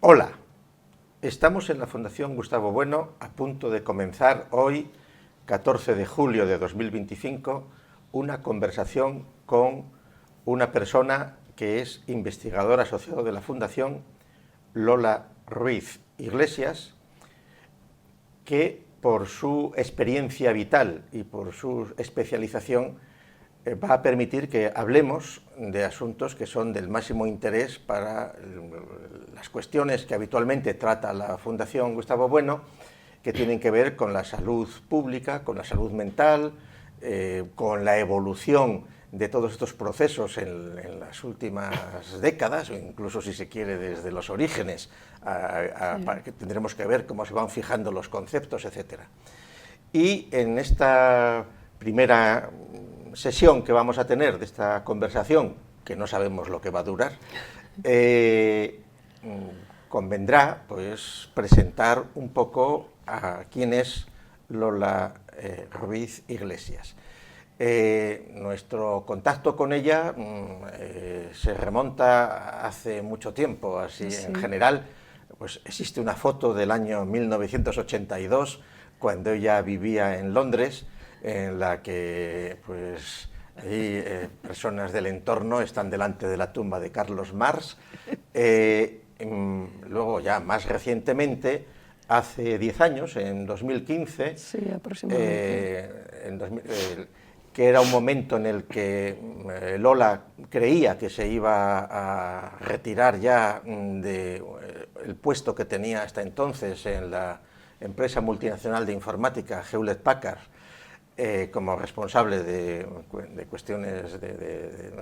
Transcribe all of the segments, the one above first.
Hola, estamos en la Fundación Gustavo Bueno a punto de comenzar hoy, 14 de julio de 2025, una conversación con una persona que es investigadora asociado de la Fundación, Lola Ruiz Iglesias, que por su experiencia vital y por su especialización va a permitir que hablemos de asuntos que son del máximo interés para las cuestiones que habitualmente trata la Fundación Gustavo Bueno, que tienen que ver con la salud pública, con la salud mental, con la evolución de todos estos procesos en las últimas décadas, o incluso, si se quiere, desde los orígenes, para que tendremos que ver cómo se van fijando los conceptos, etc. Y en esta primera sesión que vamos a tener de esta conversación, que no sabemos lo que va a durar, convendrá pues presentar un poco a quién es Lola Ruiz Iglesias. Nuestro contacto con ella se remonta hace mucho tiempo, así sí. En general, pues existe una foto del año 1982, cuando ella vivía en Londres, en la que pues ahí personas del entorno están delante de la tumba de Carlos Marx. Luego, ya más recientemente, hace 10 años, en 2015, sí, aproximadamente. Que era un momento en el que Lola creía que se iba a retirar ya del puesto que tenía hasta entonces en la empresa multinacional de informática Hewlett Packard, como responsable de cuestiones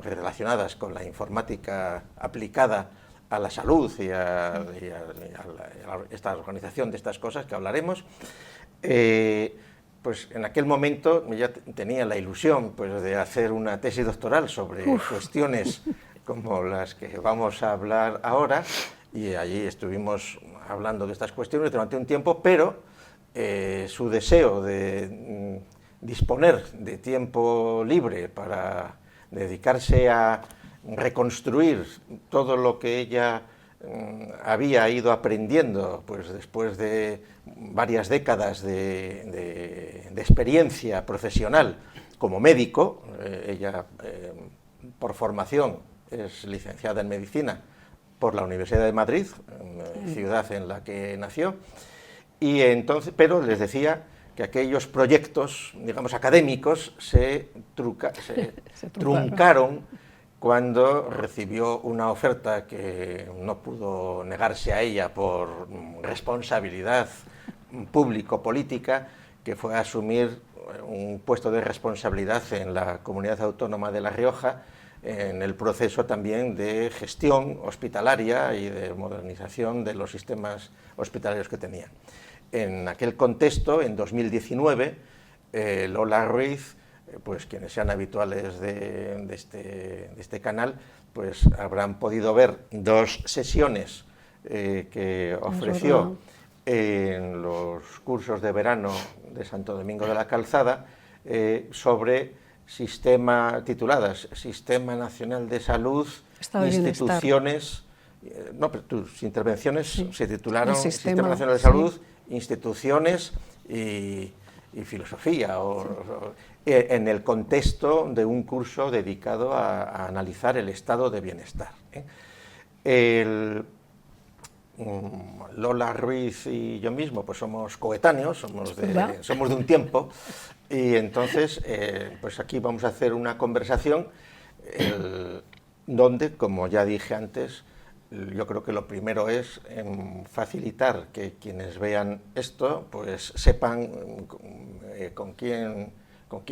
relacionadas con la informática aplicada a la salud y a esta organización de estas cosas que hablaremos. Pues en aquel momento ya tenía la ilusión pues, de hacer una tesis doctoral sobre cuestiones como las que vamos a hablar ahora, y allí estuvimos hablando de estas cuestiones durante un tiempo, pero su deseo de disponer de tiempo libre para dedicarse a reconstruir todo lo que ella había ido aprendiendo pues después de varias décadas de experiencia profesional como médico. Ella por formación es licenciada en medicina por la Universidad de Madrid, ciudad en la que nació, y entonces, pero les decía que aquellos proyectos, digamos, académicos se truncaron cuando recibió una oferta que no pudo negarse a ella por responsabilidad público-política, que fue asumir un puesto de responsabilidad en la Comunidad Autónoma de La Rioja, en el proceso también de gestión hospitalaria y de modernización de los sistemas hospitalarios que tenían. En aquel contexto, en 2019, Lola Ruiz, pues quienes sean habituales de este canal, pues habrán podido ver dos sesiones que ofreció en los cursos de verano de Santo Domingo de la Calzada sobre tituladas Sistema Nacional de Salud, instituciones. No, pero tus intervenciones se titularon Sistema Nacional de Salud, instituciones y filosofía, en el contexto de un curso dedicado a analizar el estado de bienestar. Lola Ruiz y yo mismo pues somos coetáneos, somos de un tiempo, y entonces pues aquí vamos a hacer una conversación donde, como ya dije antes, yo creo que lo primero es facilitar que quienes vean esto pues sepan con quién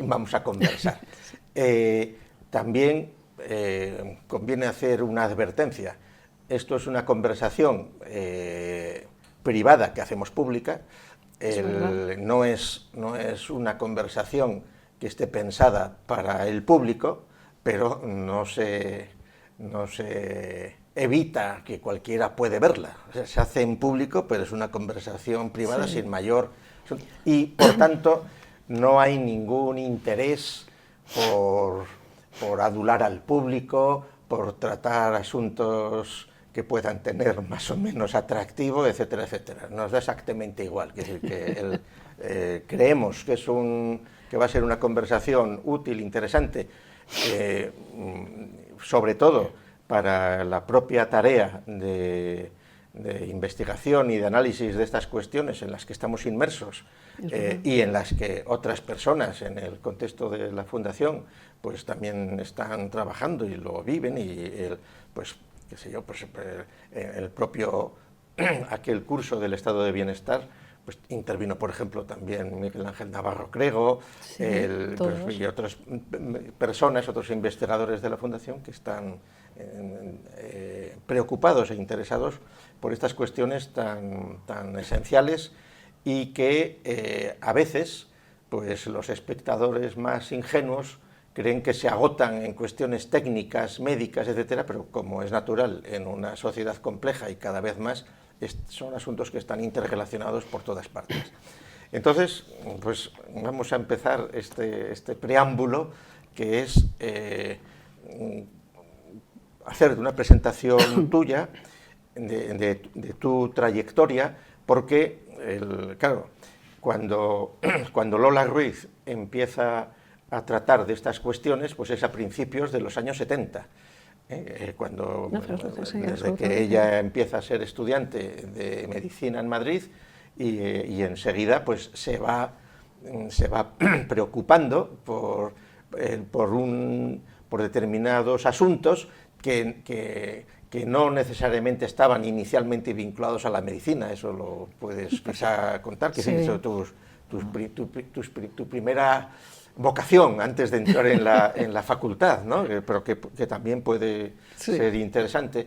vamos a conversar. También conviene hacer una advertencia. Esto es una conversación privada que hacemos pública. No es una conversación que esté pensada para el público, pero no se evita que cualquiera puede verla. O sea, se hace en público, pero es una conversación privada sin mayor... Y, por tanto, no hay ningún interés por adular al público, por tratar asuntos que puedan tener más o menos atractivo, etcétera, etcétera. Nos da exactamente igual. Es decir, que creemos que, que va a ser una conversación útil, interesante, sobre todo para la propia tarea de investigación y de análisis de estas cuestiones en las que estamos inmersos y en las que otras personas en el contexto de la Fundación pues también están trabajando y lo viven, y pues qué sé yo, pues el propio aquel curso del estado de bienestar pues intervino, por ejemplo, también Miguel Ángel Navarro Crego, sí, pues, y otras personas, otros investigadores de la Fundación que están preocupados e interesados por estas cuestiones tan esenciales, y que a veces pues los espectadores más ingenuos creen que se agotan en cuestiones técnicas, médicas, etcétera, pero como es natural en una sociedad compleja y cada vez más, son asuntos que están interrelacionados por todas partes. Entonces, pues vamos a empezar este preámbulo, que es hacer una presentación tuya de tu trayectoria, porque, claro, cuando Lola Ruiz empieza a tratar de estas cuestiones, pues es a principios de los años 70, desde que ella empieza a ser estudiante de medicina en Madrid, y enseguida pues se va preocupando por determinados asuntos que no necesariamente estaban inicialmente vinculados a la medicina. Eso lo puedes quizá contar, que sí. Tu primera vocación antes de entrar en la facultad, ¿no? Pero que también puede ser interesante.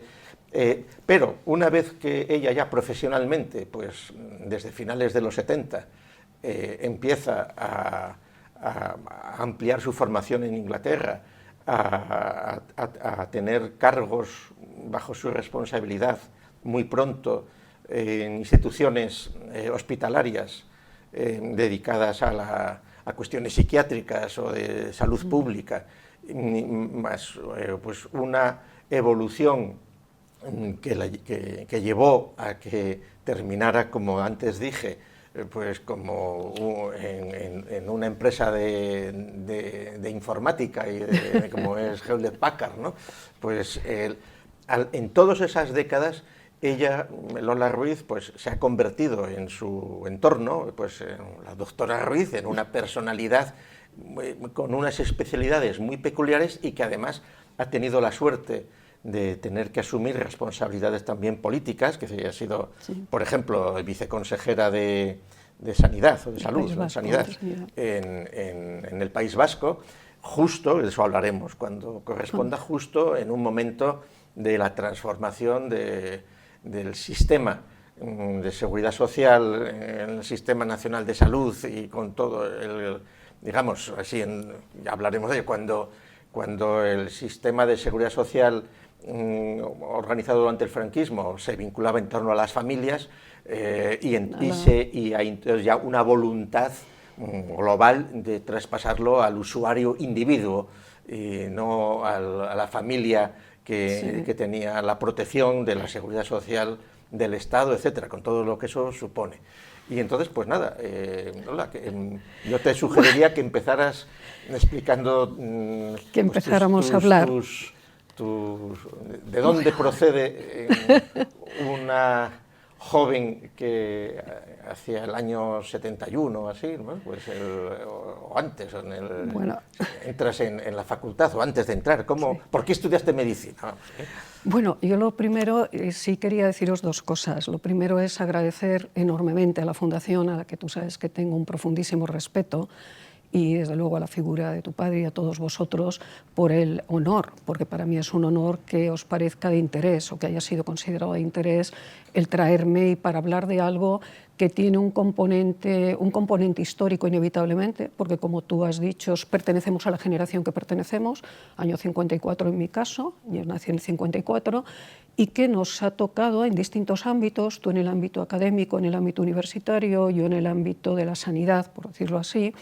Pero una vez que ella ya profesionalmente, pues desde finales de los 70, empieza a ampliar su formación en Inglaterra, a tener cargos bajo su responsabilidad muy pronto en instituciones hospitalarias dedicadas a cuestiones psiquiátricas o de salud pública, más pues una evolución que llevó a que terminara, como antes dije, pues como en una empresa de informática, y como es Hewlett Packard, ¿no? Pues en todas esas décadas ella, Lola Ruiz, pues se ha convertido en su entorno, pues en la doctora Ruiz, en una personalidad con unas especialidades muy peculiares, y que además ha tenido la suerte de tener que asumir responsabilidades también políticas, que ha sido, por ejemplo, viceconsejera de Sanidad, o de Salud, de Sanidad, en el País Vasco, justo, de eso hablaremos cuando corresponda, justo en un momento de la transformación del sistema de seguridad social, en el Sistema Nacional de Salud, y con todo digamos, así, ya hablaremos de ello, cuando el sistema de seguridad social organizado durante el franquismo se vinculaba en torno a las familias, y hay ya una voluntad global de traspasarlo al usuario individuo, y no a la familia que tenía la protección de la seguridad social del Estado, etcétera, con todo lo que eso supone. Y entonces, pues nada, Lola, yo te sugeriría que empezaras explicando que empezáramos a hablar de dónde procede una joven que hacia el año 71, así, ¿no? Pues o antes, entras en la facultad, o antes de entrar, ¿por qué estudiaste medicina? Bueno, yo lo primero, sí quería deciros dos cosas. Lo primero es agradecer enormemente a la Fundación, a la que tú sabes que tengo un profundísimo respeto, y desde luego a la figura de tu padre y a todos vosotros por el honor, porque para mí es un honor que os parezca de interés, o que haya sido considerado de interés el traerme, y para hablar de algo que tiene un componente histórico inevitablemente, porque como tú has dicho, pertenecemos a la generación que pertenecemos, año 54 en mi caso, yo nací en el 54, y que nos ha tocado en distintos ámbitos, tú en el ámbito académico, en el ámbito universitario, yo en el ámbito de la sanidad, por decirlo así,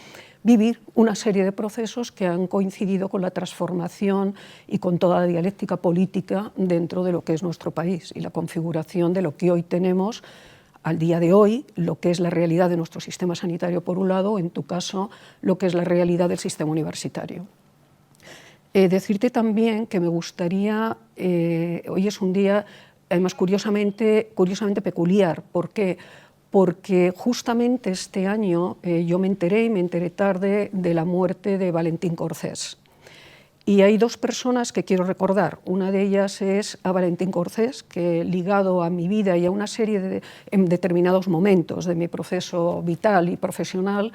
vivir una serie de procesos que han coincidido con la transformación y con toda la dialéctica política dentro de lo que es nuestro país y la configuración de lo que hoy tenemos al día de hoy, lo que es la realidad de nuestro sistema sanitario por un lado, o en tu caso, lo que es la realidad del sistema universitario. Decirte también que me gustaría, hoy es un día, además curiosamente peculiar. ¿Por qué? Porque justamente este año yo me enteré tarde de la muerte de Valentín Corcés. Y hay dos personas que quiero recordar. Una de ellas es a Valentín Corcés, que ligado a mi vida y a una serie en determinados momentos de mi proceso vital y profesional,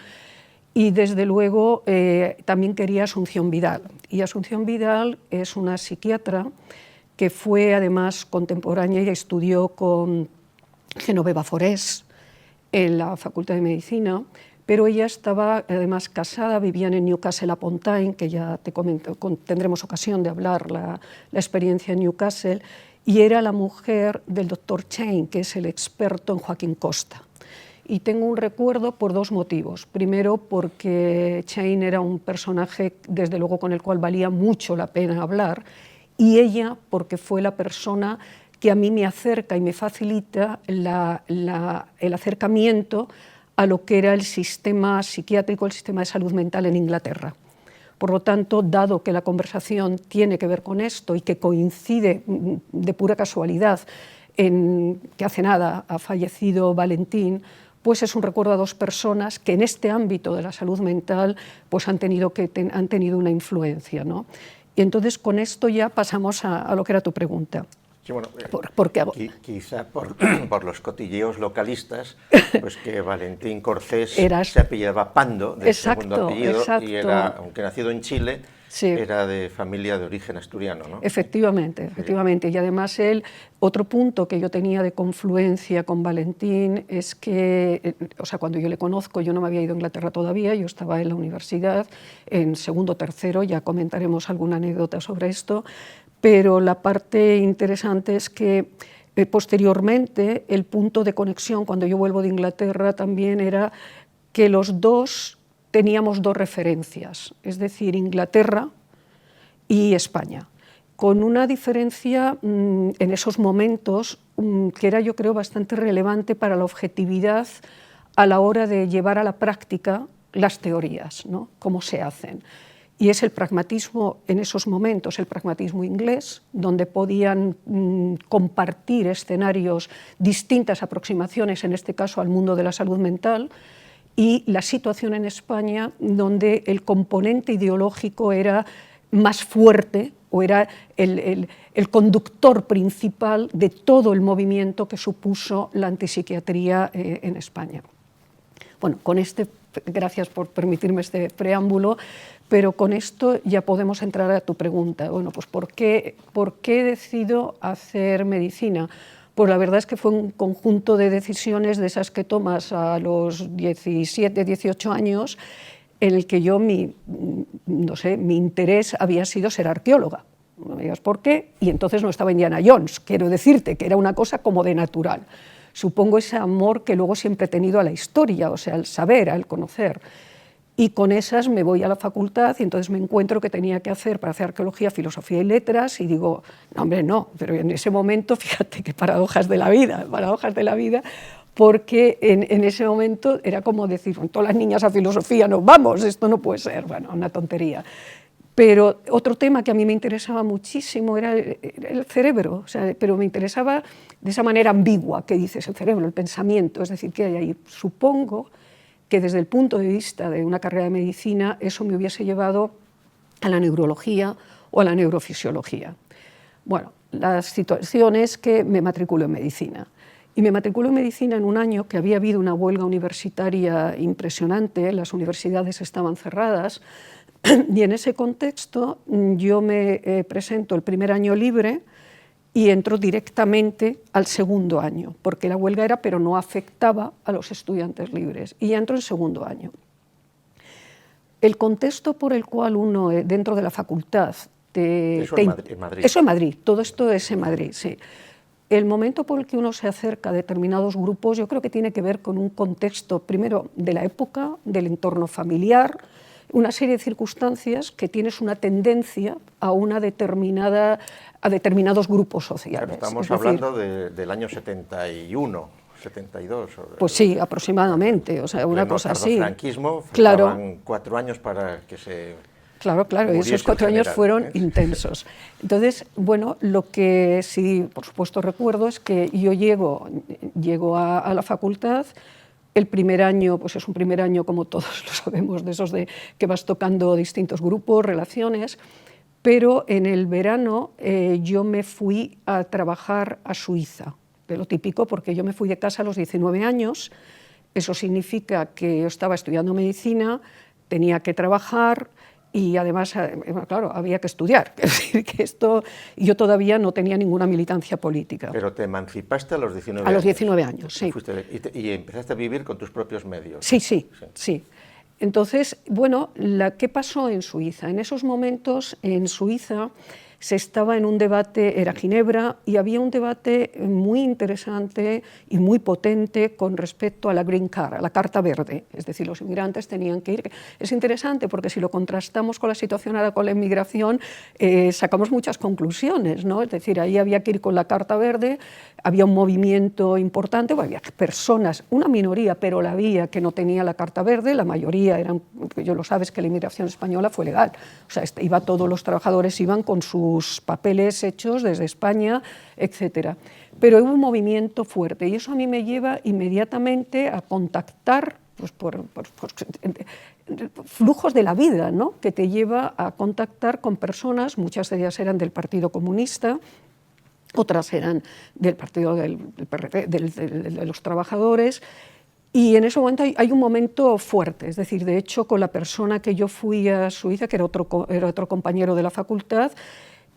y desde luego también quería Asunción Vidal. Y Asunción Vidal es una psiquiatra que fue además contemporánea y estudió con Genoveva Forés en la Facultad de Medicina, pero ella estaba además casada, vivían en Newcastle upon Tyne, que ya te comento, tendremos ocasión de hablar la experiencia en Newcastle, y era la mujer del doctor Chain, que es el experto en Joaquín Costa. Y tengo un recuerdo por dos motivos. Primero, porque Chain era un personaje, desde luego, con el cual valía mucho la pena hablar, y ella, porque fue la persona que a mí me acerca y me facilita el acercamiento a lo que era el sistema psiquiátrico, el sistema de salud mental en Inglaterra. Por lo tanto, dado que la conversación tiene que ver con esto y que coincide de pura casualidad en que hace nada ha fallecido Valentín, pues es un recuerdo a dos personas que en este ámbito de la salud mental pues han tenido una influencia, ¿no? Y entonces con esto ya pasamos a lo que era tu pregunta. Sí, bueno, quizá por los cotilleos localistas, pues que Valentín Corcés se apellidaba Pando, de segundo apellido, y era, aunque nacido en Chile, sí, era de familia de origen asturiano, ¿no? Efectivamente. Y además otro punto que yo tenía de confluencia con Valentín es que, o sea, cuando yo le conozco, yo no me había ido a Inglaterra todavía, yo estaba en la universidad, en segundo o tercero, ya comentaremos alguna anécdota sobre esto, pero la parte interesante es que posteriormente el punto de conexión cuando yo vuelvo de Inglaterra también era que los dos teníamos dos referencias, es decir, Inglaterra y España, con una diferencia en esos momentos que era, yo creo, bastante relevante para la objetividad a la hora de llevar a la práctica las teorías, ¿no? Cómo se hacen. Y es el pragmatismo, en esos momentos, el pragmatismo inglés, donde podían compartir escenarios, distintas aproximaciones, en este caso al mundo de la salud mental, y la situación en España, donde el componente ideológico era más fuerte, o era el conductor principal de todo el movimiento que supuso la antipsiquiatría en España. Bueno, gracias por permitirme este preámbulo, pero con esto ya podemos entrar a tu pregunta. Bueno, pues ¿por qué decido hacer medicina? Pues la verdad es que fue un conjunto de decisiones de esas que tomas a los 17, 18 años, en el que yo, mi interés había sido ser arqueóloga. No me digas por qué, y entonces no estaba Indiana Jones, quiero decirte que era una cosa como de natural. Supongo ese amor que luego siempre he tenido a la historia, o sea, al saber, al conocer. Y con esas me voy a la facultad y entonces me encuentro que tenía que hacer, para hacer arqueología, filosofía y letras, y digo, no, hombre, no, pero en ese momento, fíjate qué paradojas de la vida, porque en ese momento era como decir, bueno, todas las niñas a filosofía nos vamos, esto no puede ser, bueno, una tontería. Pero otro tema que a mí me interesaba muchísimo era el cerebro, o sea, pero me interesaba de esa manera ambigua que dices, el cerebro, el pensamiento, es decir, ¿qué hay ahí? Supongo que desde el punto de vista de una carrera de medicina eso me hubiese llevado a la neurología o a la neurofisiología. Bueno, la situación es que me matriculo en medicina. Y me matriculo en medicina en un año que había habido una huelga universitaria impresionante, las universidades estaban cerradas, y en ese contexto yo me presento el primer año libre y entró directamente al segundo año, porque la huelga era, pero no afectaba a los estudiantes libres, y ya entró en segundo año. El contexto por el cual uno, dentro de la facultad... Eso en Madrid. Eso en Madrid, todo esto es en Madrid, sí. El momento por el que uno se acerca a determinados grupos, yo creo que tiene que ver con un contexto, primero, de la época, del entorno familiar, una serie de circunstancias que tienes una tendencia a a determinados grupos sociales. Claro, estamos hablando del año 71, 72. Pues sí, aproximadamente, o sea, una cosa así. El franquismo, claro. Faltaban 4 años para que se... Claro, y esos 4 años fueron intensos. Entonces, bueno, lo que sí, por supuesto, recuerdo es que yo llego a la facultad. El primer año, pues es un primer año, como todos lo sabemos, de esos de que vas tocando distintos grupos, relaciones, pero en el verano yo me fui a trabajar a Suiza, de lo típico, porque yo me fui de casa a los 19 años, eso significa que yo estaba estudiando medicina, tenía que trabajar, y además, claro, había que estudiar. Es decir, que yo todavía no tenía ninguna militancia política. Pero te emancipaste a los 19 años. A los 19 años, sí. Y empezaste a vivir con tus propios medios. Sí. Entonces, bueno, ¿qué pasó en Suiza? En esos momentos, en Suiza, se estaba en un debate, era Ginebra, y había un debate muy interesante y muy potente con respecto a la Green Card, a la Carta Verde, es decir, los inmigrantes tenían que ir. Es interesante porque si lo contrastamos con la situación ahora con la inmigración, sacamos muchas conclusiones, ¿no? Es decir, ahí había que ir con la Carta Verde, había un movimiento importante, había personas, una minoría, pero la había, que no tenía la Carta Verde, la mayoría eran, yo lo sabes que la inmigración española fue legal, o sea, todos los trabajadores iban con sus papeles hechos desde España, etcétera. Pero hubo un movimiento fuerte y eso a mí me lleva inmediatamente a contactar por flujos de la vida, ¿no? Que te lleva a contactar con personas, muchas de ellas eran del Partido Comunista, otras eran del partido del PRD, de los trabajadores, y en ese momento hay un momento fuerte, es decir, de hecho con la persona que yo fui a Suiza, que era otro compañero de la facultad,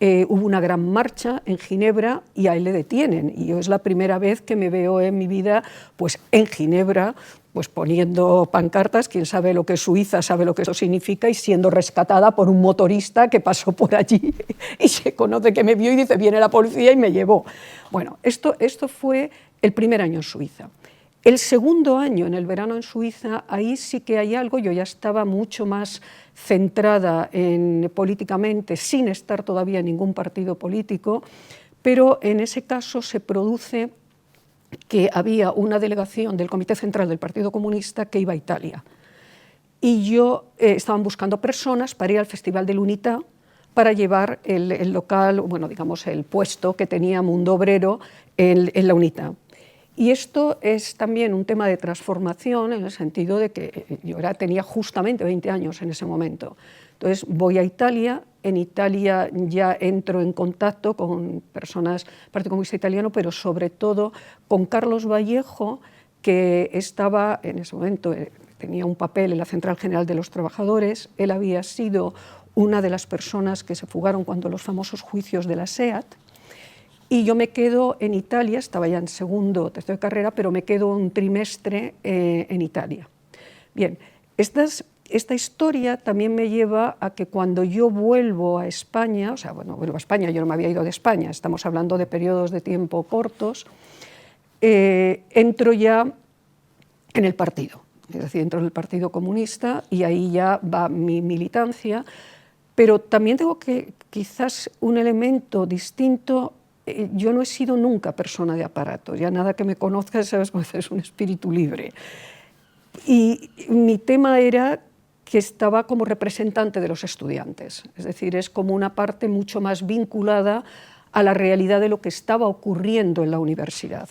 hubo una gran marcha en Ginebra y a él le detienen, y yo es la primera vez que me veo en mi vida pues en Ginebra, pues poniendo pancartas, quien sabe lo que es Suiza sabe lo que eso significa, y siendo rescatada por un motorista que pasó por allí y se conoce que me vio y dice, viene la policía y me llevó. Bueno, esto fue el primer año en Suiza. El segundo año, en el verano en Suiza, ahí sí que hay algo, yo ya estaba mucho más centrada políticamente, sin estar todavía en ningún partido político, pero en ese caso se produce que había una delegación del Comité Central del Partido Comunista que iba a Italia. Y estaban buscando personas para ir al Festival de l'Unità, para llevar el local, bueno, digamos, el puesto que tenía Mundo Obrero en la Unità. Y esto es también un tema de transformación en el sentido de que yo tenía justamente 20 años en ese momento. Entonces voy a Italia, en Italia ya entro en contacto con personas del Partido Comunista Italiano, pero sobre todo con Carlos Vallejo, que estaba en ese momento, tenía un papel en la Central General de los Trabajadores, él había sido una de las personas que se fugaron cuando los famosos juicios de la SEAT, y yo me quedo en Italia, estaba ya en segundo o tercero de carrera, pero me quedo un trimestre en Italia. Bien, esta historia también me lleva a que cuando yo vuelvo a España, o sea, bueno, vuelvo a España, yo no me había ido de España, estamos hablando de periodos de tiempo cortos, entro ya en el partido, es decir, entro en el Partido Comunista y ahí ya va mi militancia, pero también tengo que quizás un elemento distinto. Yo no he sido nunca persona de aparato, ya nada que me conozcas sabes que es un espíritu libre. Y mi tema era que estaba como representante de los estudiantes, es decir, es como una parte mucho más vinculada a la realidad de lo que estaba ocurriendo en la universidad.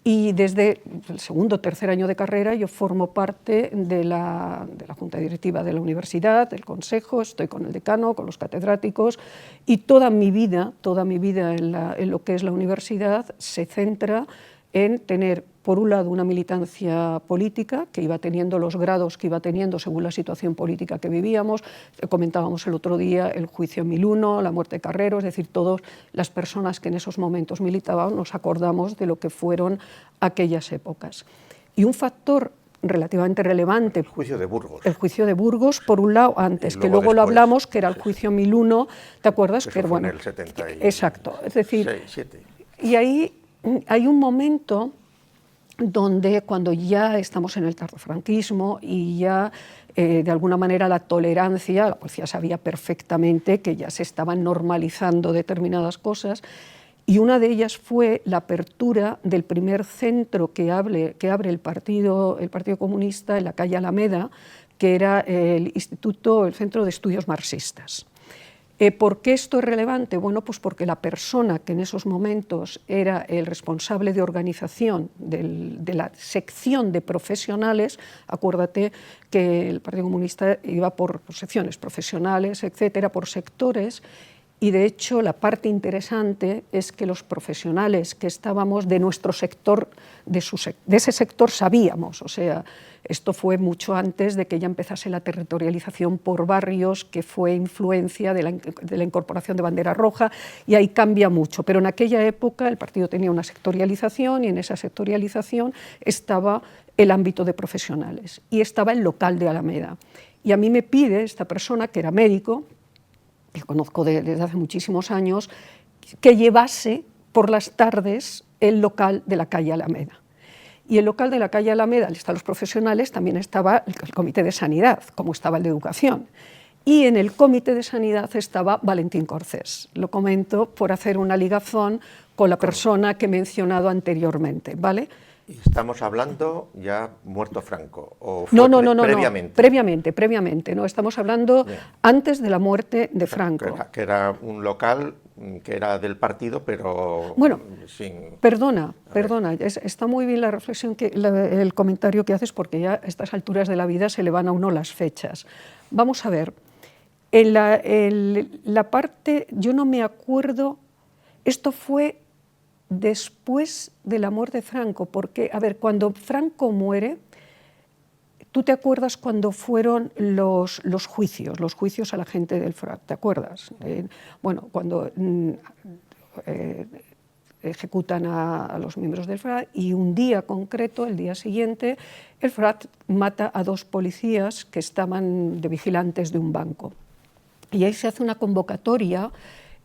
Y desde el segundo o tercer año de carrera yo formo parte de la Junta Directiva de la universidad, del consejo, estoy con el decano, con los catedráticos, y toda mi vida en lo que es la universidad se centra en tener por un lado, una militancia política que iba teniendo los grados que iba teniendo según la situación política que vivíamos. Comentábamos el otro día el juicio en 1001, la muerte de Carrero, es decir, todas las personas que en esos momentos militaban nos acordamos de lo que fueron aquellas épocas. Y un factor relativamente relevante. El juicio de Burgos. El juicio de Burgos, por un lado, antes, que luego lo hablamos, que era el juicio 1001, ¿te acuerdas? Que bueno, en el 70 exacto, es decir, 7. Y ahí hay un momento donde cuando ya estamos en el tardofranquismo y ya de alguna manera la tolerancia, la policía sabía perfectamente que ya se estaban normalizando determinadas cosas, y una de ellas fue la apertura del primer centro que abre el Partido Comunista en la calle Alameda, que era el Centro de Estudios Marxistas. ¿Por qué esto es relevante? Bueno, pues porque la persona que en esos momentos era el responsable de organización de la sección de profesionales, acuérdate que el Partido Comunista iba por secciones profesionales, etcétera, por sectores, y de hecho la parte interesante es que los profesionales que estábamos de nuestro sector, de ese sector sabíamos, o sea, esto fue mucho antes de que ya empezase la territorialización por barrios, que fue influencia de la incorporación de bandera roja, y ahí cambia mucho. Pero en aquella época el partido tenía una sectorialización y en esa sectorialización estaba el ámbito de profesionales y estaba el local de Alameda. Y a mí me pide esta persona, que era médico, que conozco desde hace muchísimos años, que llevase por las tardes el local de la calle Alameda. Y el local de la calle Alameda, al estar los profesionales, también estaba el comité de sanidad, como estaba el de educación. Y en el comité de sanidad estaba Valentín Corcés. Lo comento por hacer una ligazón con la persona que he mencionado anteriormente, ¿vale? ¿Y estamos hablando ya muerto Franco? ¿O fue no, previamente? Previamente, no, estamos hablando antes de la muerte de Franco. Que era un local que era del partido, pero bueno, sin... Perdona, está muy bien la reflexión, el comentario que haces, porque ya a estas alturas de la vida se le van a uno las fechas. Vamos a ver, en la parte, yo no me acuerdo, esto fue después de la muerte de Franco, porque, a ver, cuando Franco muere, ¿tú te acuerdas cuando fueron los juicios a la gente del FRAP? ¿Te acuerdas? Bueno, cuando ejecutan a los miembros del FRAP, y un día concreto, el día siguiente, el FRAP mata a 2 policías que estaban de vigilantes de un banco. Y ahí se hace una convocatoria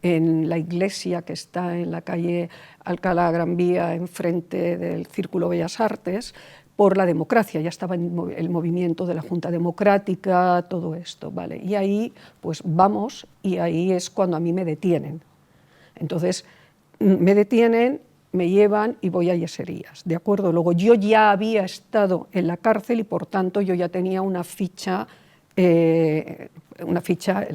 en la iglesia que está en la calle Alcalá Gran Vía, enfrente del Círculo Bellas Artes, por la democracia. Ya estaba en el movimiento de la Junta Democrática, todo esto, ¿vale? Y ahí pues vamos, y ahí es cuando a mí me detienen. Entonces me detienen, me llevan y voy a Yeserías, ¿de acuerdo? Luego yo ya había estado en la cárcel y por tanto yo ya tenía una ficha en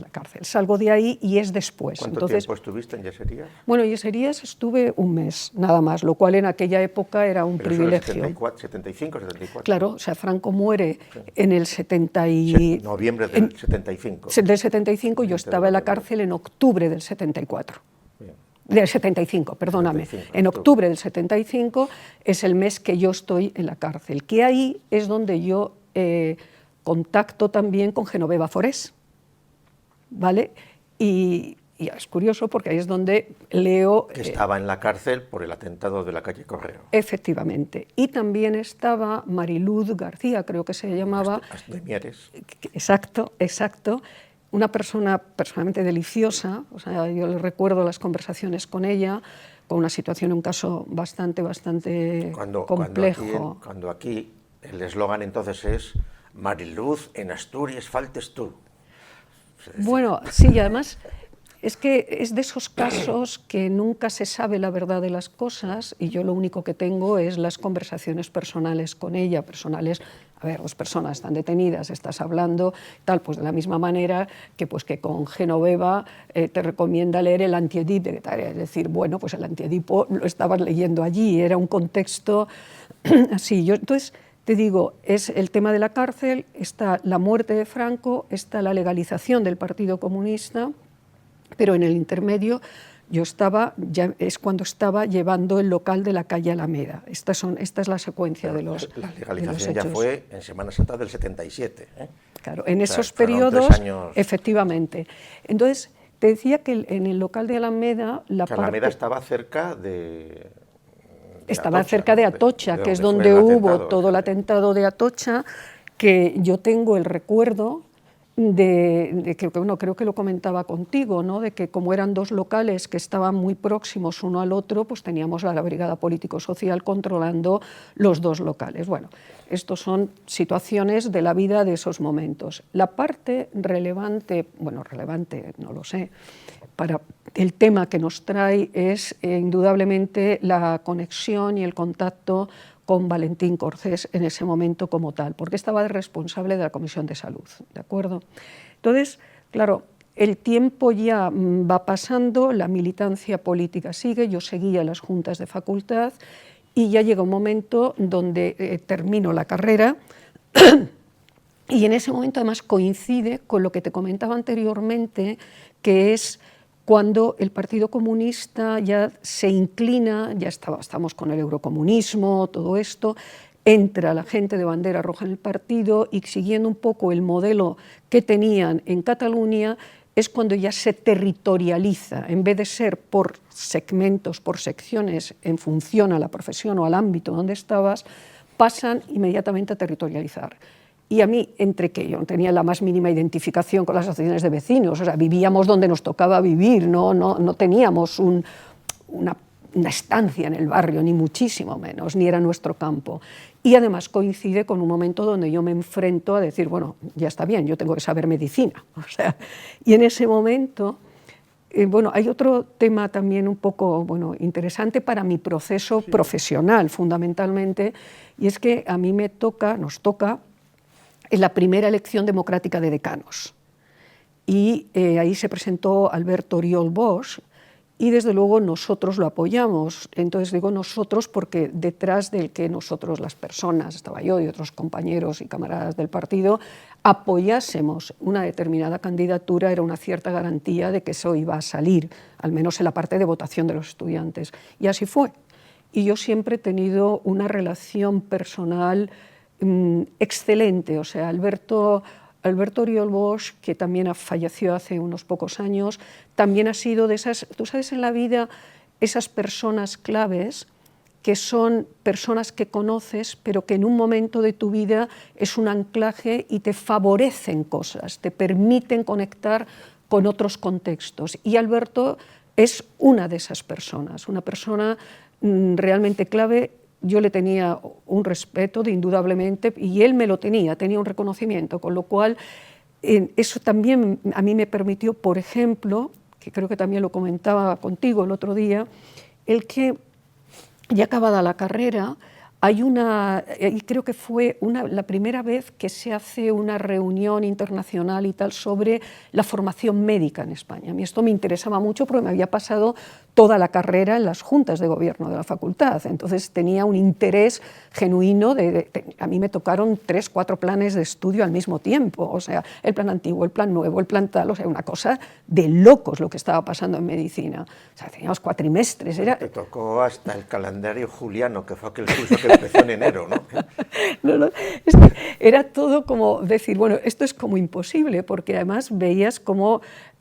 la cárcel. Salgo de ahí y es después. ¿Cuánto tiempo estuviste en Yeserías? Bueno, en Yeserías estuve un mes, nada más, lo cual en aquella época era un privilegio. ¿Pero 75, 74? Claro, o sea, Franco muere en el noviembre del 75. Del 75, yo estaba en la cárcel en octubre del 74. Bien. Del 75, perdóname. 75, en octubre del 75 es el mes que yo estoy en la cárcel, que ahí es donde yo contacto también con Genoveva Forés, ¿vale? Y es curioso porque ahí es donde leo... Que estaba en la cárcel por el atentado de la calle Correo. Efectivamente. Y también estaba Mariluz García, creo que se llamaba... De Mieres. Exacto. Una persona personalmente deliciosa, o sea, yo le recuerdo las conversaciones con ella, con una situación, un caso bastante complejo. Cuando aquí el eslogan entonces es Mariluz, en Asturias faltes tú. Bueno, sí, y además es que es de esos casos que nunca se sabe la verdad de las cosas, y yo lo único que tengo es las conversaciones personales con ella, personales. A ver, 2 personas están detenidas, estás hablando, tal, pues de la misma manera que con Genoveva te recomienda leer el Antiedip, es decir, bueno, pues el Antiedipo lo estabas leyendo allí, era un contexto así. Entonces, te digo, es el tema de la cárcel, está la muerte de Franco, está la legalización del Partido Comunista, pero en el intermedio es cuando estaba llevando el local de la calle Alameda. Esta es la secuencia de los La legalización hechos. Ya fue en Semana Santa del 77. Claro, en esos periodos, efectivamente. Entonces, te decía que en el local de Alameda... Alameda estaba cerca de Estaba Atocha, cerca de Atocha, que es donde hubo todo el atentado de Atocha, que yo tengo el recuerdo de que, bueno, creo que lo comentaba contigo, ¿no? De que como eran dos locales que estaban muy próximos uno al otro, pues teníamos a la Brigada Político-Social controlando los dos locales. Bueno, estos son situaciones de la vida de esos momentos. La parte relevante, bueno, relevante, no lo sé, para el tema que nos trae es indudablemente la conexión y el contacto con Valentín Corcés en ese momento como tal, porque estaba de responsable de la Comisión de Salud, ¿de acuerdo? Entonces, claro, el tiempo ya va pasando, la militancia política sigue, yo seguía las juntas de facultad y ya llega un momento donde termino la carrera y en ese momento además coincide con lo que te comentaba anteriormente, que es cuando el Partido Comunista ya se inclina, ya estamos con el eurocomunismo, todo esto, entra la gente de bandera roja en el partido y siguiendo un poco el modelo que tenían en Cataluña, es cuando ya se territorializa, en vez de ser por segmentos, por secciones, en función a la profesión o al ámbito donde estabas, pasan inmediatamente a territorializar. Y a mí, entre que yo no tenía la más mínima identificación con las asociaciones de vecinos, o sea, vivíamos donde nos tocaba vivir, no teníamos una estancia en el barrio, ni muchísimo menos, ni era nuestro campo. Y además coincide con un momento donde yo me enfrento a decir, bueno, ya está bien, yo tengo que saber medicina. O sea, y en ese momento, bueno, hay otro tema también un poco interesante para mi proceso profesional, fundamentalmente, y es que a mí nos toca en la primera elección democrática de decanos. Y ahí se presentó Alberto Oriol Bosch y desde luego nosotros lo apoyamos. Entonces digo nosotros porque detrás del que nosotros, las personas, estaba yo y otros compañeros y camaradas del partido, apoyásemos una determinada candidatura, era una cierta garantía de que eso iba a salir, al menos en la parte de votación de los estudiantes. Y así fue. Y yo siempre he tenido una relación personal excelente, o sea, Alberto Oriol Bosch, que también falleció hace unos pocos años, también ha sido de esas, tú sabes en la vida, esas personas claves que son personas que conoces, pero que en un momento de tu vida es un anclaje y te favorecen cosas, te permiten conectar con otros contextos. Y Alberto es una de esas personas, una persona realmente clave. Yo le tenía un respeto, indudablemente, y él me lo tenía un reconocimiento, con lo cual eso también a mí me permitió, por ejemplo, que creo que también lo comentaba contigo el otro día, el que ya acabada la carrera, y creo que fue la primera vez que se hace una reunión internacional y tal sobre la formación médica en España. A mí esto me interesaba mucho porque me había pasado toda la carrera en las juntas de gobierno de la facultad, entonces tenía un interés genuino, a mí me tocaron 3, 4 planes de estudio al mismo tiempo, o sea, el plan antiguo, el plan nuevo, el plan tal, o sea, una cosa de locos lo que estaba pasando en medicina, o sea, teníamos cuatrimestres. Te tocó hasta el calendario juliano, que fue aquel curso que empezó en enero, ¿no? Es que era todo como decir, bueno, esto es como imposible, porque además veías cómo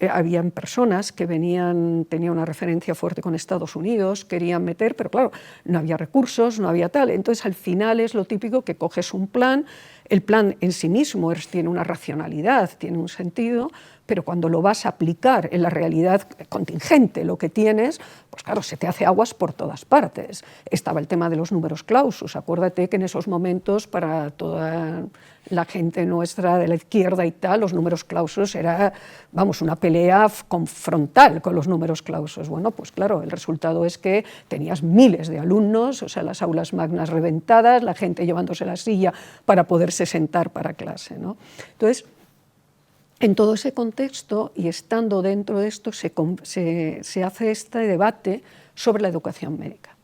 habían personas que tenían una referencia fuerte con Estados Unidos, querían meter, pero claro, no había recursos, no había tal. Entonces, al final es lo típico que coges un plan, el plan en sí mismo tiene una racionalidad, tiene un sentido, pero cuando lo vas a aplicar en la realidad contingente, lo que tienes, pues claro, se te hace aguas por todas partes. Estaba el tema de los numerus clausus, acuérdate que en esos momentos para toda la gente nuestra de la izquierda y tal, los numerus clausus era, vamos, una pelea confrontal con los numerus clausus. Bueno, pues claro, el resultado es que tenías miles de alumnos, o sea, las aulas magnas reventadas, la gente llevándose la silla para poderse sentar para clase, ¿no? Entonces, en todo ese contexto y estando dentro de esto se hace este debate sobre la educación médica.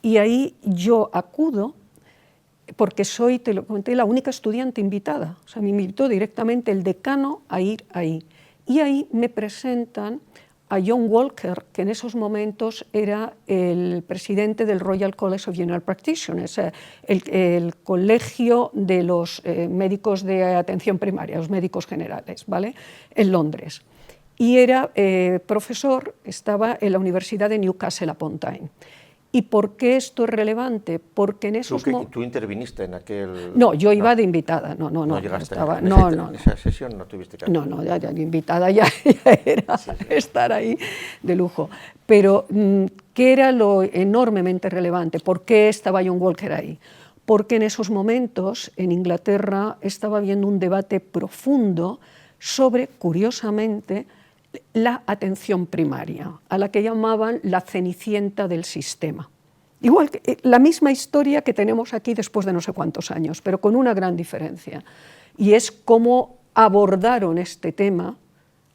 Y ahí yo acudo porque soy, te lo comenté, la única estudiante invitada. O sea, me invitó directamente el decano a ir ahí. Y ahí me presentan a John Walker, que en esos momentos era el presidente del Royal College of General Practitioners, el colegio de los médicos de atención primaria, los médicos generales, ¿vale?, en Londres. Y era profesor, estaba en la Universidad de Newcastle upon Tyne. ¿Y por qué esto es relevante? Porque en esos momentos... ¿Tú interviniste en aquel...? No, yo iba de invitada, no llegaste estaba, en esa sesión, no tuviste que... No, ya de invitada ya era estar ahí de lujo. Pero, ¿qué era lo enormemente relevante? ¿Por qué estaba John Walker ahí? Porque en esos momentos, en Inglaterra, estaba habiendo un debate profundo sobre, curiosamente, la atención primaria, a la que llamaban la cenicienta del sistema. Igual que la misma historia que tenemos aquí después de no sé cuántos años, pero con una gran diferencia, y es cómo abordaron este tema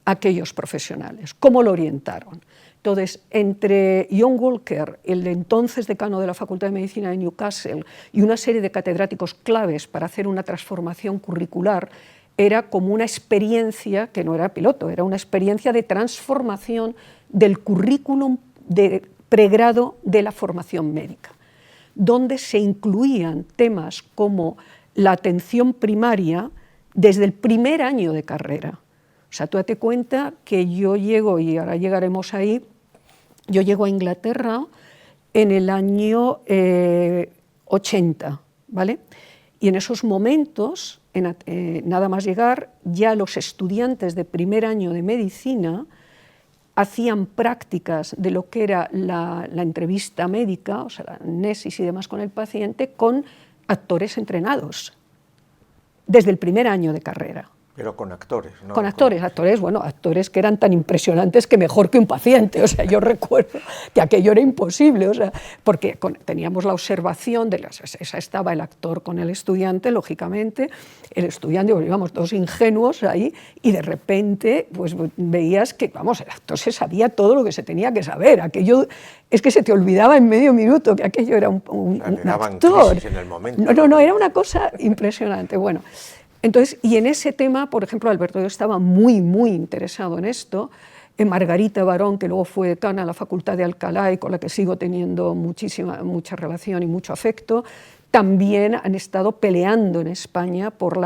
aquellos profesionales, cómo lo orientaron. Entonces, entre John Walker, el de entonces decano de la Facultad de Medicina de Newcastle, y una serie de catedráticos claves para hacer una transformación curricular, era como una experiencia, que no era piloto, era una experiencia de transformación del currículum de pregrado de la formación médica, donde se incluían temas como la atención primaria desde el primer año de carrera. O sea, tú date cuenta que yo llego, y ahora llegaremos ahí, yo llego a Inglaterra en el año 80, ¿vale? Y en esos momentos, nada más llegar, ya los estudiantes de primer año de medicina hacían prácticas de lo que era la entrevista médica, o sea, la anamnesis y demás con el paciente, con actores entrenados, desde el primer año de carrera. Pero con actores, ¿no? Con actores que eran tan impresionantes que mejor que un paciente. O sea, yo recuerdo que aquello era imposible, o sea, porque teníamos la observación esa estaba el actor con el estudiante, lógicamente, el estudiante, pues, íbamos dos ingenuos ahí, y de repente pues veías que, vamos, el actor se sabía todo lo que se tenía que saber. Aquello es que se te olvidaba en medio minuto que aquello era un actor. En el momento. No, era una cosa impresionante. Bueno. Entonces, y en ese tema, por ejemplo, Alberto, yo estaba muy interesado en esto. Margarita Barón, que luego fue decana de la Facultad de Alcalá y con la que sigo teniendo mucha relación y mucho afecto, también han estado peleando en España por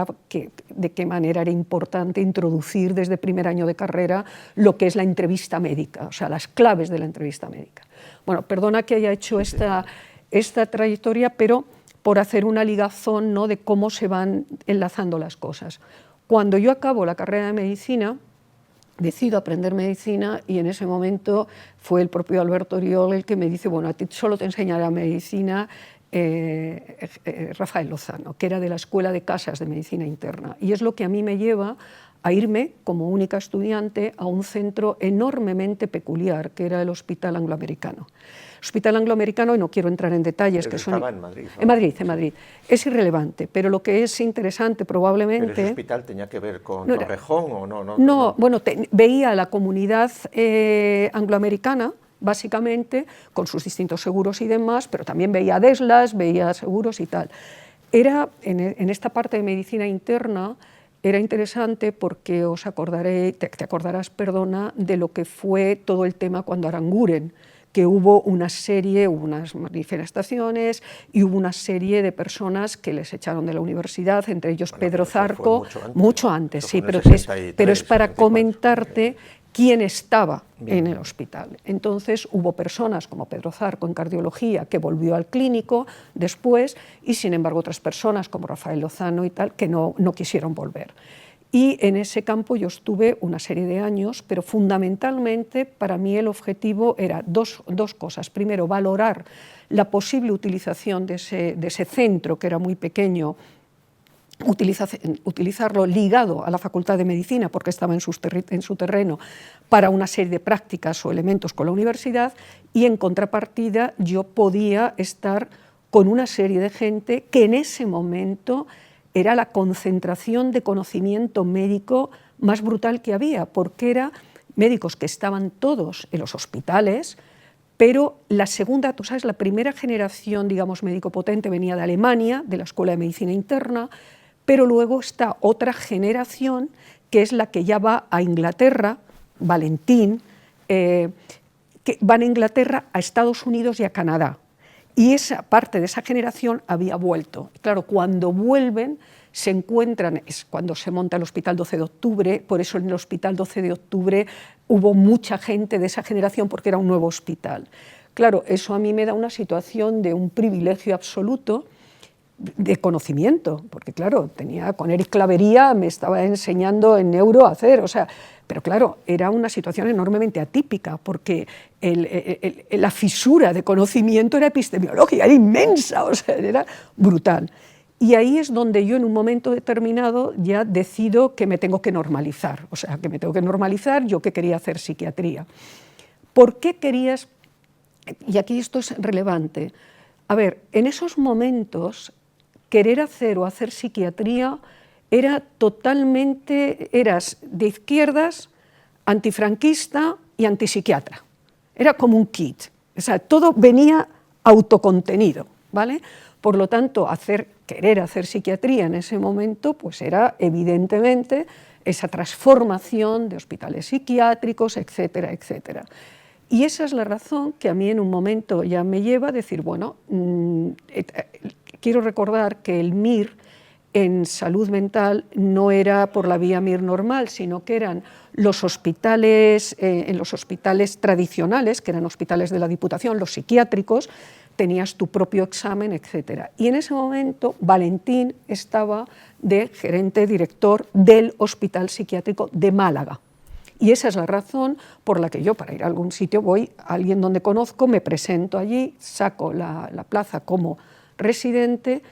de qué manera era importante introducir desde primer año de carrera lo que es la entrevista médica, o sea, las claves de la entrevista médica. Bueno, perdona que haya hecho esta trayectoria, pero por hacer una ligazón, ¿no?, de cómo se van enlazando las cosas. Cuando yo acabo la carrera de medicina, decido aprender medicina, y en ese momento fue el propio Alberto Oriol el que me dice, bueno, a ti solo te enseñará medicina Rafael Lozano, que era de la Escuela de Casas de Medicina Interna, y es lo que a mí me lleva a irme como única estudiante a un centro enormemente peculiar, que era el Hospital Angloamericano. Hospital Angloamericano, y no quiero entrar en detalles, que son... Estaba en Madrid, ¿no? En Madrid. Es irrelevante, pero lo que es interesante probablemente... ¿Pero ese hospital tenía que ver con Torrejón o no? No, bueno, veía la comunidad angloamericana, básicamente, con sus distintos seguros y demás, pero también veía Deslas, veía seguros y tal. Era, en esta parte de medicina interna, era interesante porque te acordarás, perdona, de lo que fue todo el tema cuando Aranguren, que hubo unas manifestaciones y hubo una serie de personas que les echaron de la universidad, entre ellos Pedro Zarco, mucho antes, sí, pero es para comentarte quién estaba en el hospital. Entonces hubo personas como Pedro Zarco en cardiología, que volvió al clínico después, y sin embargo otras personas como Rafael Lozano y tal, que no quisieron volver. Y en ese campo yo estuve una serie de años, pero fundamentalmente para mí el objetivo era dos cosas. Primero, valorar la posible utilización de ese centro, que era muy pequeño, utilizarlo ligado a la Facultad de Medicina, porque estaba en su terreno, para una serie de prácticas o elementos con la universidad, y en contrapartida yo podía estar con una serie de gente que en ese momento era la concentración de conocimiento médico más brutal que había, porque eran médicos que estaban todos en los hospitales, pero tú sabes, la primera generación, digamos, médico potente venía de Alemania, de la Escuela de Medicina Interna, pero luego está otra generación, que es la que ya va a Inglaterra, Valentín, que van a Inglaterra, a Estados Unidos y a Canadá. Y esa parte de esa generación había vuelto. Claro, cuando vuelven se encuentran, es cuando se monta el Hospital 12 de Octubre, por eso en el Hospital 12 de Octubre hubo mucha gente de esa generación porque era un nuevo hospital. Claro, eso a mí me da una situación de un privilegio absoluto de conocimiento, porque claro, con Eric Clavería me estaba enseñando en neuro a hacer, o sea, pero claro, era una situación enormemente atípica, porque la fisura de conocimiento era epistemológica, era inmensa, o sea, era brutal. Y ahí es donde yo en un momento determinado ya decido que me tengo que normalizar, o sea, que me tengo que normalizar, yo que quería hacer psiquiatría. ¿Por qué querías? Y aquí esto es relevante. A ver, en esos momentos, querer hacer o hacer psiquiatría era totalmente, eras de izquierdas, antifranquista y antipsiquiatra. Era como un kit, o sea, todo venía autocontenido, ¿vale? Por lo tanto, querer hacer psiquiatría en ese momento, pues era evidentemente esa transformación de hospitales psiquiátricos, etcétera, etcétera. Y esa es la razón que a mí en un momento ya me lleva a decir, bueno, quiero recordar que el MIR en salud mental no era por la vía MIR normal, sino que eran los hospitales, en los hospitales tradicionales, que eran hospitales de la Diputación, los psiquiátricos, tenías tu propio examen, etcétera. Y en ese momento Valentín estaba de gerente director del Hospital Psiquiátrico de Málaga. Y esa es la razón por la que yo, para ir a algún sitio, voy a alguien donde conozco, me presento allí, saco la plaza como residente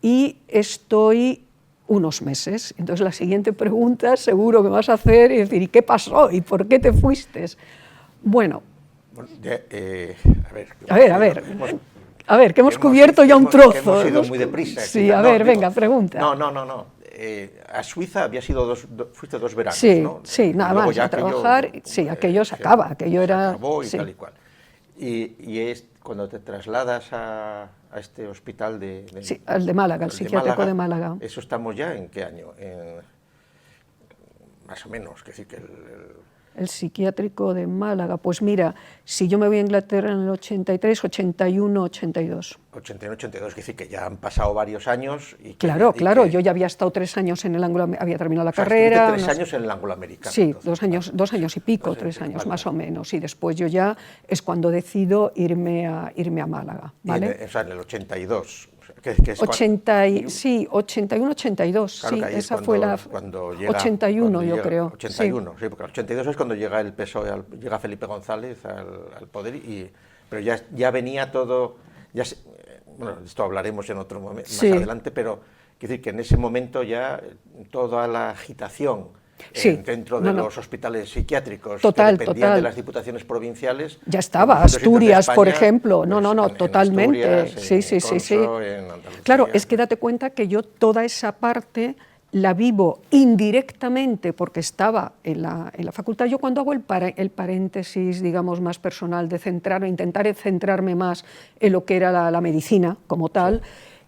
y estoy unos meses. Entonces la siguiente pregunta seguro que vas a hacer es decir, ¿y qué pasó? ¿Y por qué te fuiste? Bueno, a ver, que hemos cubierto ya un trozo. Hemos ido muy deprisa. Sí, a ver, venga, pregunta. No. A Suiza fuiste 2 veranos, sí, ¿no? Sí, nada más, a trabajar, sí, aquello se acaba, aquello era... Se acabó y sí. tal y cual. Y es cuando te trasladas a este hospital sí, al de Málaga, al psiquiátrico de Málaga. ¿Eso estamos ya en qué año? Más o menos, que decir que el psiquiátrico de Málaga, pues mira, si yo me voy a Inglaterra en el 83, 81, 82. 81, 82, es decir que ya han pasado varios años. Claro, yo ya había estado 3 años en el ángulo, había terminado la carrera. 3 años en el ángulo americano. Sí, entonces, 2 años y pico, 3 años vale, más o menos, y después yo ya es cuando decido irme a Málaga, ¿vale? O sea, en el 82. Sí, 81, 82, claro, sí, esa fue la... 81, yo creo. 81, sí, porque el 82 es cuando llega el PSOE, llega Felipe González al poder, pero ya venía todo, bueno, de esto hablaremos en otro momento, más adelante, pero quiero decir que en ese momento ya toda la agitación dentro de los hospitales psiquiátricos que dependían de las diputaciones provinciales. Ya estaba, Asturias, España, por ejemplo. No, totalmente. Asturias, sí. Claro, es que date cuenta que yo toda esa parte la vivo indirectamente porque estaba en la facultad. Yo cuando hago el paréntesis, digamos, más personal de intentar centrarme más en lo que era la medicina como tal,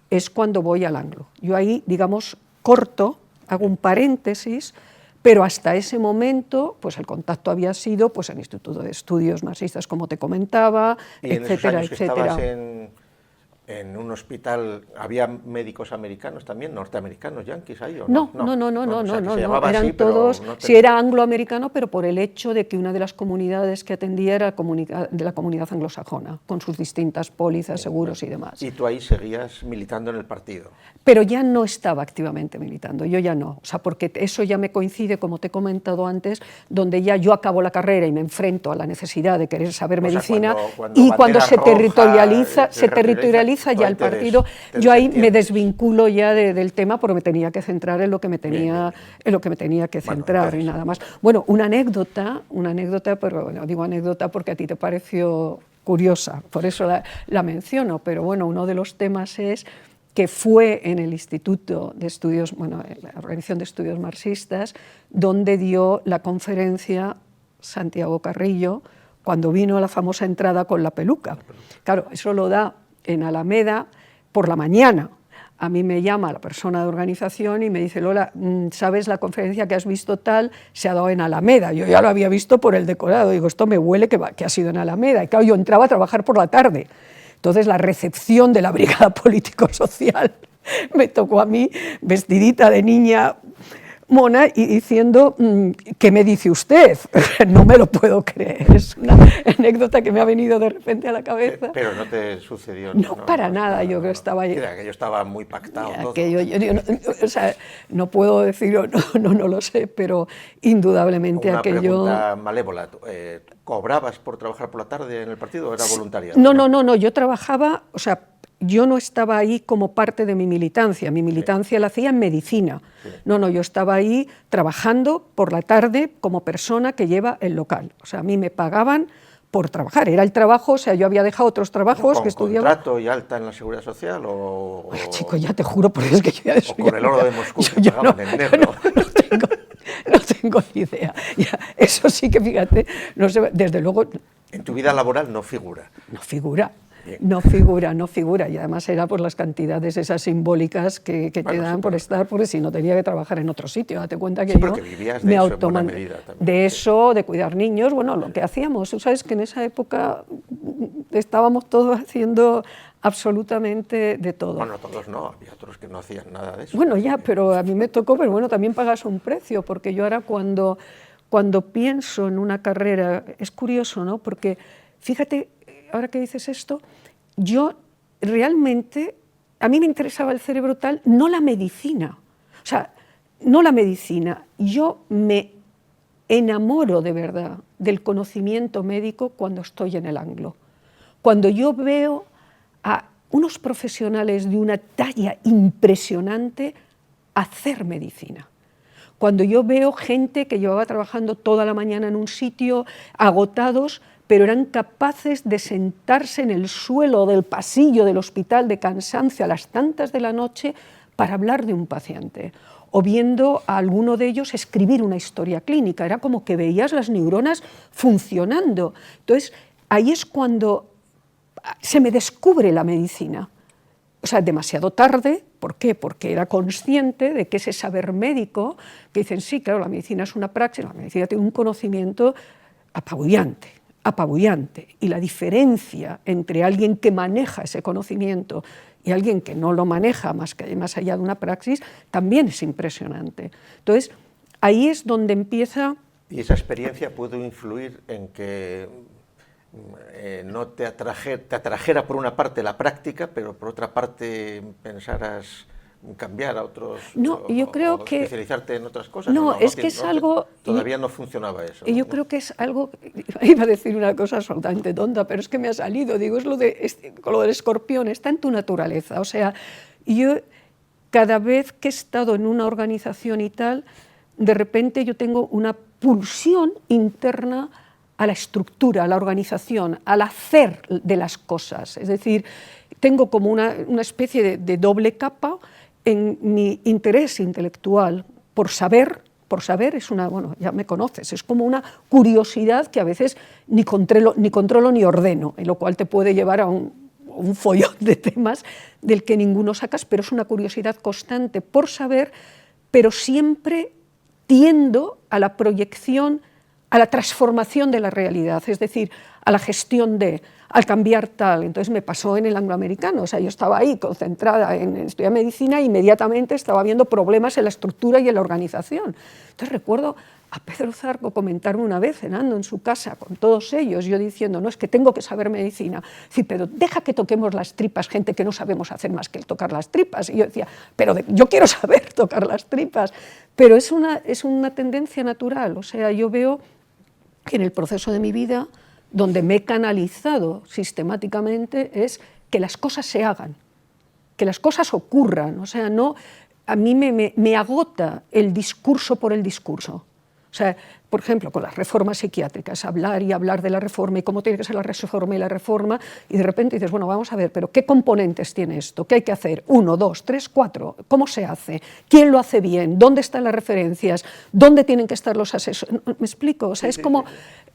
es cuando voy al Anglo. Yo ahí, digamos, corto, hago un paréntesis, pero hasta ese momento, pues el contacto había sido pues el Instituto de Estudios Marxistas, como te comentaba, etcétera, etcétera. En un hospital, ¿había médicos americanos también, norteamericanos, yanquis ahí o no? No, eran todos, sí era angloamericano, pero por el hecho de que una de las comunidades que atendía era de la comunidad anglosajona, con sus distintas pólizas, seguros y demás. ¿Y tú ahí seguías militando en el partido? Pero ya no estaba activamente militando, yo ya no, o sea, porque eso ya me coincide, como te he comentado antes, donde ya yo acabo la carrera y me enfrento a la necesidad de querer saber medicina, y cuando se territorializa ya el partido, yo ahí me desvinculo ya del tema porque me tenía que centrar en lo que me tenía, que centrar y nada más. Bueno, una anécdota, pero bueno, digo anécdota porque a ti te pareció curiosa, por eso la menciono, pero bueno, uno de los temas es que fue en el Instituto de Estudios, bueno, en la Organización de Estudios Marxistas, donde dio la conferencia Santiago Carrillo, cuando vino a la famosa entrada con la peluca. Claro, eso lo da en Alameda por la mañana. a mí me llama la persona de organización y me dice, Lola, ¿sabes la conferencia que has visto tal? Se ha dado en Alameda. Yo ya lo había visto por el decorado. Digo, esto me huele que ha sido en Alameda. Y claro, yo entraba a trabajar por la tarde. Entonces la recepción de la brigada político-social me tocó a mí, vestidita de niña mona, y diciendo, ¿qué me dice usted? No me lo puedo creer, es una anécdota que me ha venido de repente a la cabeza. Pero no te sucedió. No, para nada, yo creo que estaba ahí. Aquello estaba muy pactado todo. O sea, no puedo decirlo, no lo sé, pero indudablemente Una aquello... pregunta malévola, ¿cobrabas por trabajar por la tarde en el partido o era voluntaria? No, yo trabajaba, o sea, yo no estaba ahí como parte de mi militancia la hacía en medicina. Sí. No, yo estaba ahí trabajando por la tarde como persona que lleva el local. O sea, a mí me pagaban por trabajar, era el trabajo, o sea, yo había dejado otros trabajos que estudiaba. ¿Con contrato y alta en la Seguridad Social o...? Oye, chico, ya te juro, porque es que yo ya de eso... O con el oro de Moscú, que pagaban en negro. No tengo ni idea. Ya, eso sí que, fíjate, no sé, desde luego... En tu vida laboral no figura. No figura. No figura, y además era por las cantidades esas simbólicas que te dan por estar, porque si no tenía que trabajar en otro sitio. Date cuenta que yo me automaticé de eso, de cuidar niños, bueno, lo que hacíamos. Tú sabes que en esa época estábamos todos haciendo absolutamente de todo. Bueno, todos no, había otros que no hacían nada de eso. Bueno, ya, pero a mí me tocó, pero bueno, también pagas un precio, porque yo ahora cuando pienso en una carrera, es curioso, ¿no? Porque fíjate, ahora que dices esto, yo realmente, a mí me interesaba el cerebro tal, no la medicina. O sea, no la medicina. Yo me enamoro de verdad del conocimiento médico cuando estoy en el Anglo. Cuando yo veo a unos profesionales de una talla impresionante hacer medicina. Cuando yo veo gente que llevaba trabajando toda la mañana en un sitio, agotados, pero eran capaces de sentarse en el suelo del pasillo del hospital de cansancio a las tantas de la noche para hablar de un paciente, o viendo a alguno de ellos escribir una historia clínica. Era como que veías las neuronas funcionando. Entonces, ahí es cuando se me descubre la medicina. O sea, demasiado tarde. ¿Por qué? Porque era consciente de que ese saber médico, que dicen, sí, claro, la medicina es una praxis, la medicina tiene un conocimiento apabullante. Y la diferencia entre alguien que maneja ese conocimiento y alguien que no lo maneja más allá de una praxis también es impresionante. Entonces, ahí es donde empieza... ¿Y esa experiencia pudo influir en que no te atrajera por una parte la práctica, pero por otra parte pensaras cambiar a otros, no, yo creo que especializarte en otras cosas? Todavía no funcionaba eso. Y yo creo que es algo, iba a decir una cosa absolutamente tonta, pero es que me ha salido, digo, con lo del escorpión, está en tu naturaleza. O sea, yo cada vez que he estado en una organización y tal, de repente yo tengo una pulsión interna a la estructura, a la organización, al hacer de las cosas. Es decir, tengo como una especie de doble capa en mi interés intelectual por saber es una, bueno, ya me conoces, es como una curiosidad que a veces ni controlo ni ordeno, en lo cual te puede llevar a un follón de temas del que ninguno sacas, pero es una curiosidad constante por saber, pero siempre tiendo a la proyección, a la transformación de la realidad, es decir, a la gestión al cambiar tal. Entonces me pasó en el angloamericano, o sea, yo estaba ahí concentrada en estudiar medicina e inmediatamente estaba viendo problemas en la estructura y en la organización. Entonces recuerdo a Pedro Zarco comentarme una vez, cenando en su casa con todos ellos, yo diciendo, no, es que tengo que saber medicina. Sí, pero deja que toquemos las tripas, gente que no sabemos hacer más que tocar las tripas. Y yo decía, pero yo quiero saber tocar las tripas. Pero es una tendencia natural, o sea, yo veo que en el proceso de mi vida, donde me he canalizado sistemáticamente, es que las cosas se hagan, que las cosas ocurran. O sea, no, a mí me agota el discurso por el discurso. O sea, por ejemplo, con las reformas psiquiátricas, hablar y hablar de la reforma y cómo tiene que ser la reforma, y de repente dices, bueno, vamos a ver, pero ¿qué componentes tiene esto? ¿Qué hay que hacer? 1, 2, 3, 4, ¿cómo se hace? ¿Quién lo hace bien? ¿Dónde están las referencias? ¿Dónde tienen que estar los asesores? ¿Me explico? O sea, es como,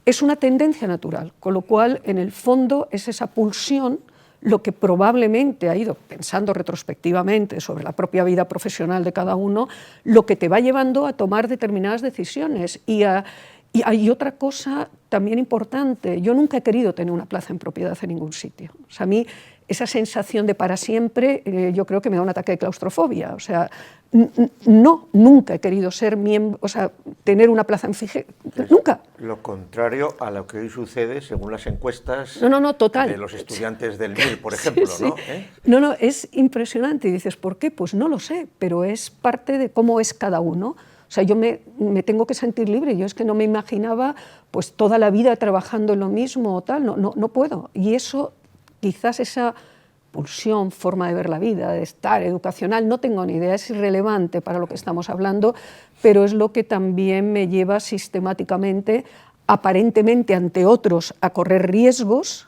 es una tendencia natural, con lo cual, en el fondo, es esa pulsión lo que probablemente ha ido pensando retrospectivamente sobre la propia vida profesional de cada uno, lo que te va llevando a tomar determinadas decisiones. Y hay otra cosa también importante, yo nunca he querido tener una plaza en propiedad en ningún sitio. O sea, a mí esa sensación de para siempre, yo creo que me da un ataque de claustrofobia. O sea, nunca he querido ser miembro, o sea, tener una plaza en fije, nunca. Lo contrario a lo que hoy sucede según las encuestas total. De los estudiantes del MIR, por ejemplo, sí. ¿no? No, es impresionante. Y dices, ¿por qué? Pues no lo sé, pero es parte de cómo es cada uno. O sea, yo me tengo que sentir libre. Yo es que no me imaginaba pues toda la vida trabajando en lo mismo o tal. No puedo. Y eso, quizás esa pulsión, forma de ver la vida, de estar, educacional, no tengo ni idea, es irrelevante para lo que estamos hablando, pero es lo que también me lleva sistemáticamente, aparentemente ante otros, a correr riesgos,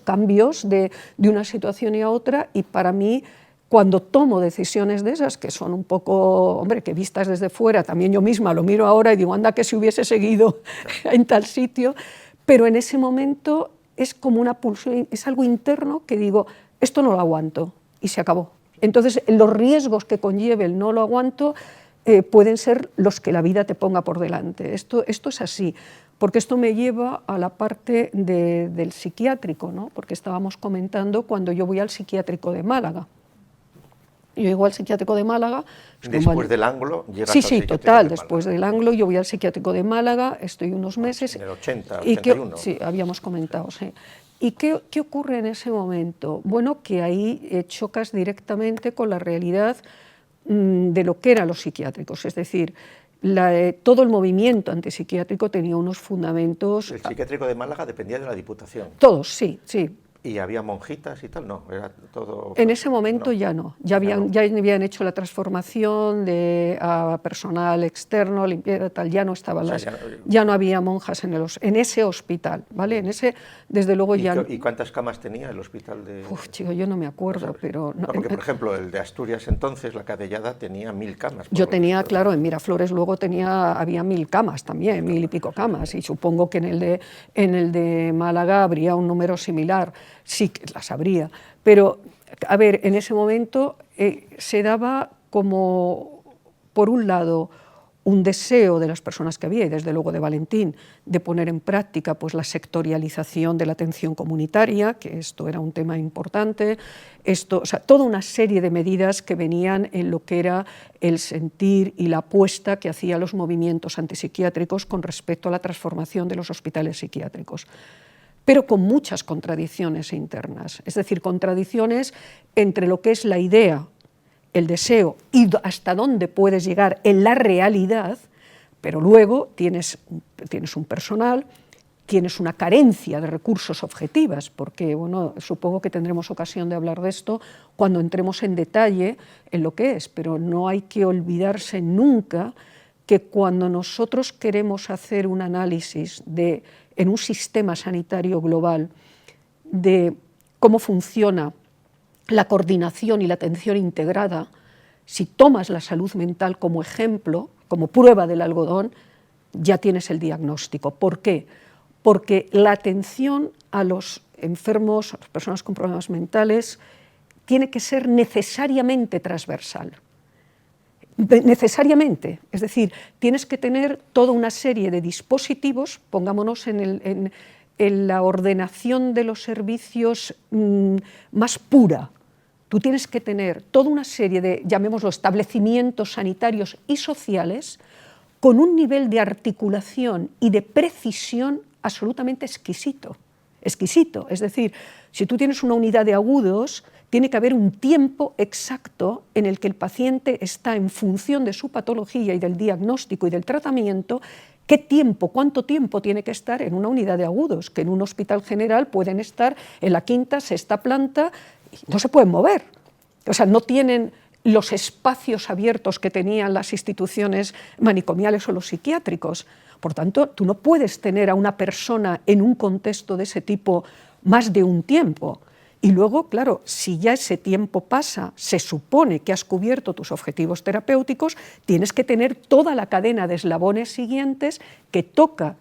cambios de una situación y a otra, y para mí, cuando tomo decisiones de esas, que son un poco, hombre, que vistas desde fuera, también yo misma lo miro ahora y digo, anda que si hubiese seguido en tal sitio, pero en ese momento es como una pulsión, es algo interno que digo, esto no lo aguanto, y se acabó. Entonces, los riesgos que conlleve el no lo aguanto pueden ser los que la vida te ponga por delante. Esto es así, porque esto me lleva a la parte del psiquiátrico, ¿no? Porque estábamos comentando cuando yo voy al psiquiátrico de Málaga. Yo llego al psiquiátrico de Málaga. Después del Anglo llegas al psiquiátrico total. Después del Anglo yo voy al psiquiátrico de Málaga, estoy unos meses. En el 80, 81. Sí, habíamos comentado, sí. ¿Y qué ocurre en ese momento? Bueno, que ahí chocas directamente con la realidad de lo que eran los psiquiátricos, es decir, todo el movimiento antipsiquiátrico tenía unos fundamentos. El psiquiátrico de Málaga dependía de la Diputación. Todos, sí. ¿Y había monjitas y tal? No, era todo... En ese momento ya no, ya habían hecho la transformación a personal externo, limpieza, tal, ya no estaban ya no había monjas en ese hospital, ¿vale? En ese, desde luego ya... ¿Y cuántas camas tenía el hospital de...? Chico, yo no me acuerdo, no pero... No, porque, por ejemplo, el de Asturias entonces, la Cadellada, tenía 1000 camas. Yo tenía, claro, en Miraflores luego había 1000 camas también, 1000 y pico camas, y supongo que en el de Málaga habría un número similar. Sí, que las habría, pero, a ver, en ese momento se daba como, por un lado, un deseo de las personas que había, y desde luego de Valentín, de poner en práctica pues, la sectorialización de la atención comunitaria, que esto era un tema importante, o sea, toda una serie de medidas que venían en lo que era el sentir y la apuesta que hacían los movimientos antipsiquiátricos con respecto a la transformación de los hospitales psiquiátricos, pero con muchas contradicciones internas, es decir, contradicciones entre lo que es la idea, el deseo y hasta dónde puedes llegar en la realidad, pero luego tienes un personal, tienes una carencia de recursos objetivas, porque bueno, supongo que tendremos ocasión de hablar de esto cuando entremos en detalle en lo que es, pero no hay que olvidarse nunca que cuando nosotros queremos hacer un análisis en un sistema sanitario global de cómo funciona la coordinación y la atención integrada, si tomas la salud mental como ejemplo, como prueba del algodón, ya tienes el diagnóstico. ¿Por qué? Porque la atención a los enfermos, a las personas con problemas mentales, tiene que ser necesariamente transversal. Necesariamente, es decir, tienes que tener toda una serie de dispositivos, pongámonos en la ordenación de los servicios más pura. Tú tienes que tener toda una serie de, llamémoslo, establecimientos sanitarios y sociales con un nivel de articulación y de precisión absolutamente exquisito. Exquisito, es decir, si tú tienes una unidad de agudos, tiene que haber un tiempo exacto en el que el paciente está en función de su patología y del diagnóstico y del tratamiento, qué tiempo, cuánto tiempo tiene que estar en una unidad de agudos, que en un hospital general pueden estar en la quinta, sexta planta y no se pueden mover. O sea, no tienen los espacios abiertos que tenían las instituciones manicomiales o los psiquiátricos. Por tanto, tú no puedes tener a una persona en un contexto de ese tipo más de un tiempo. Y luego, claro, si ya ese tiempo pasa, se supone que has cubierto tus objetivos terapéuticos, tienes que tener toda la cadena de eslabones siguientes que toca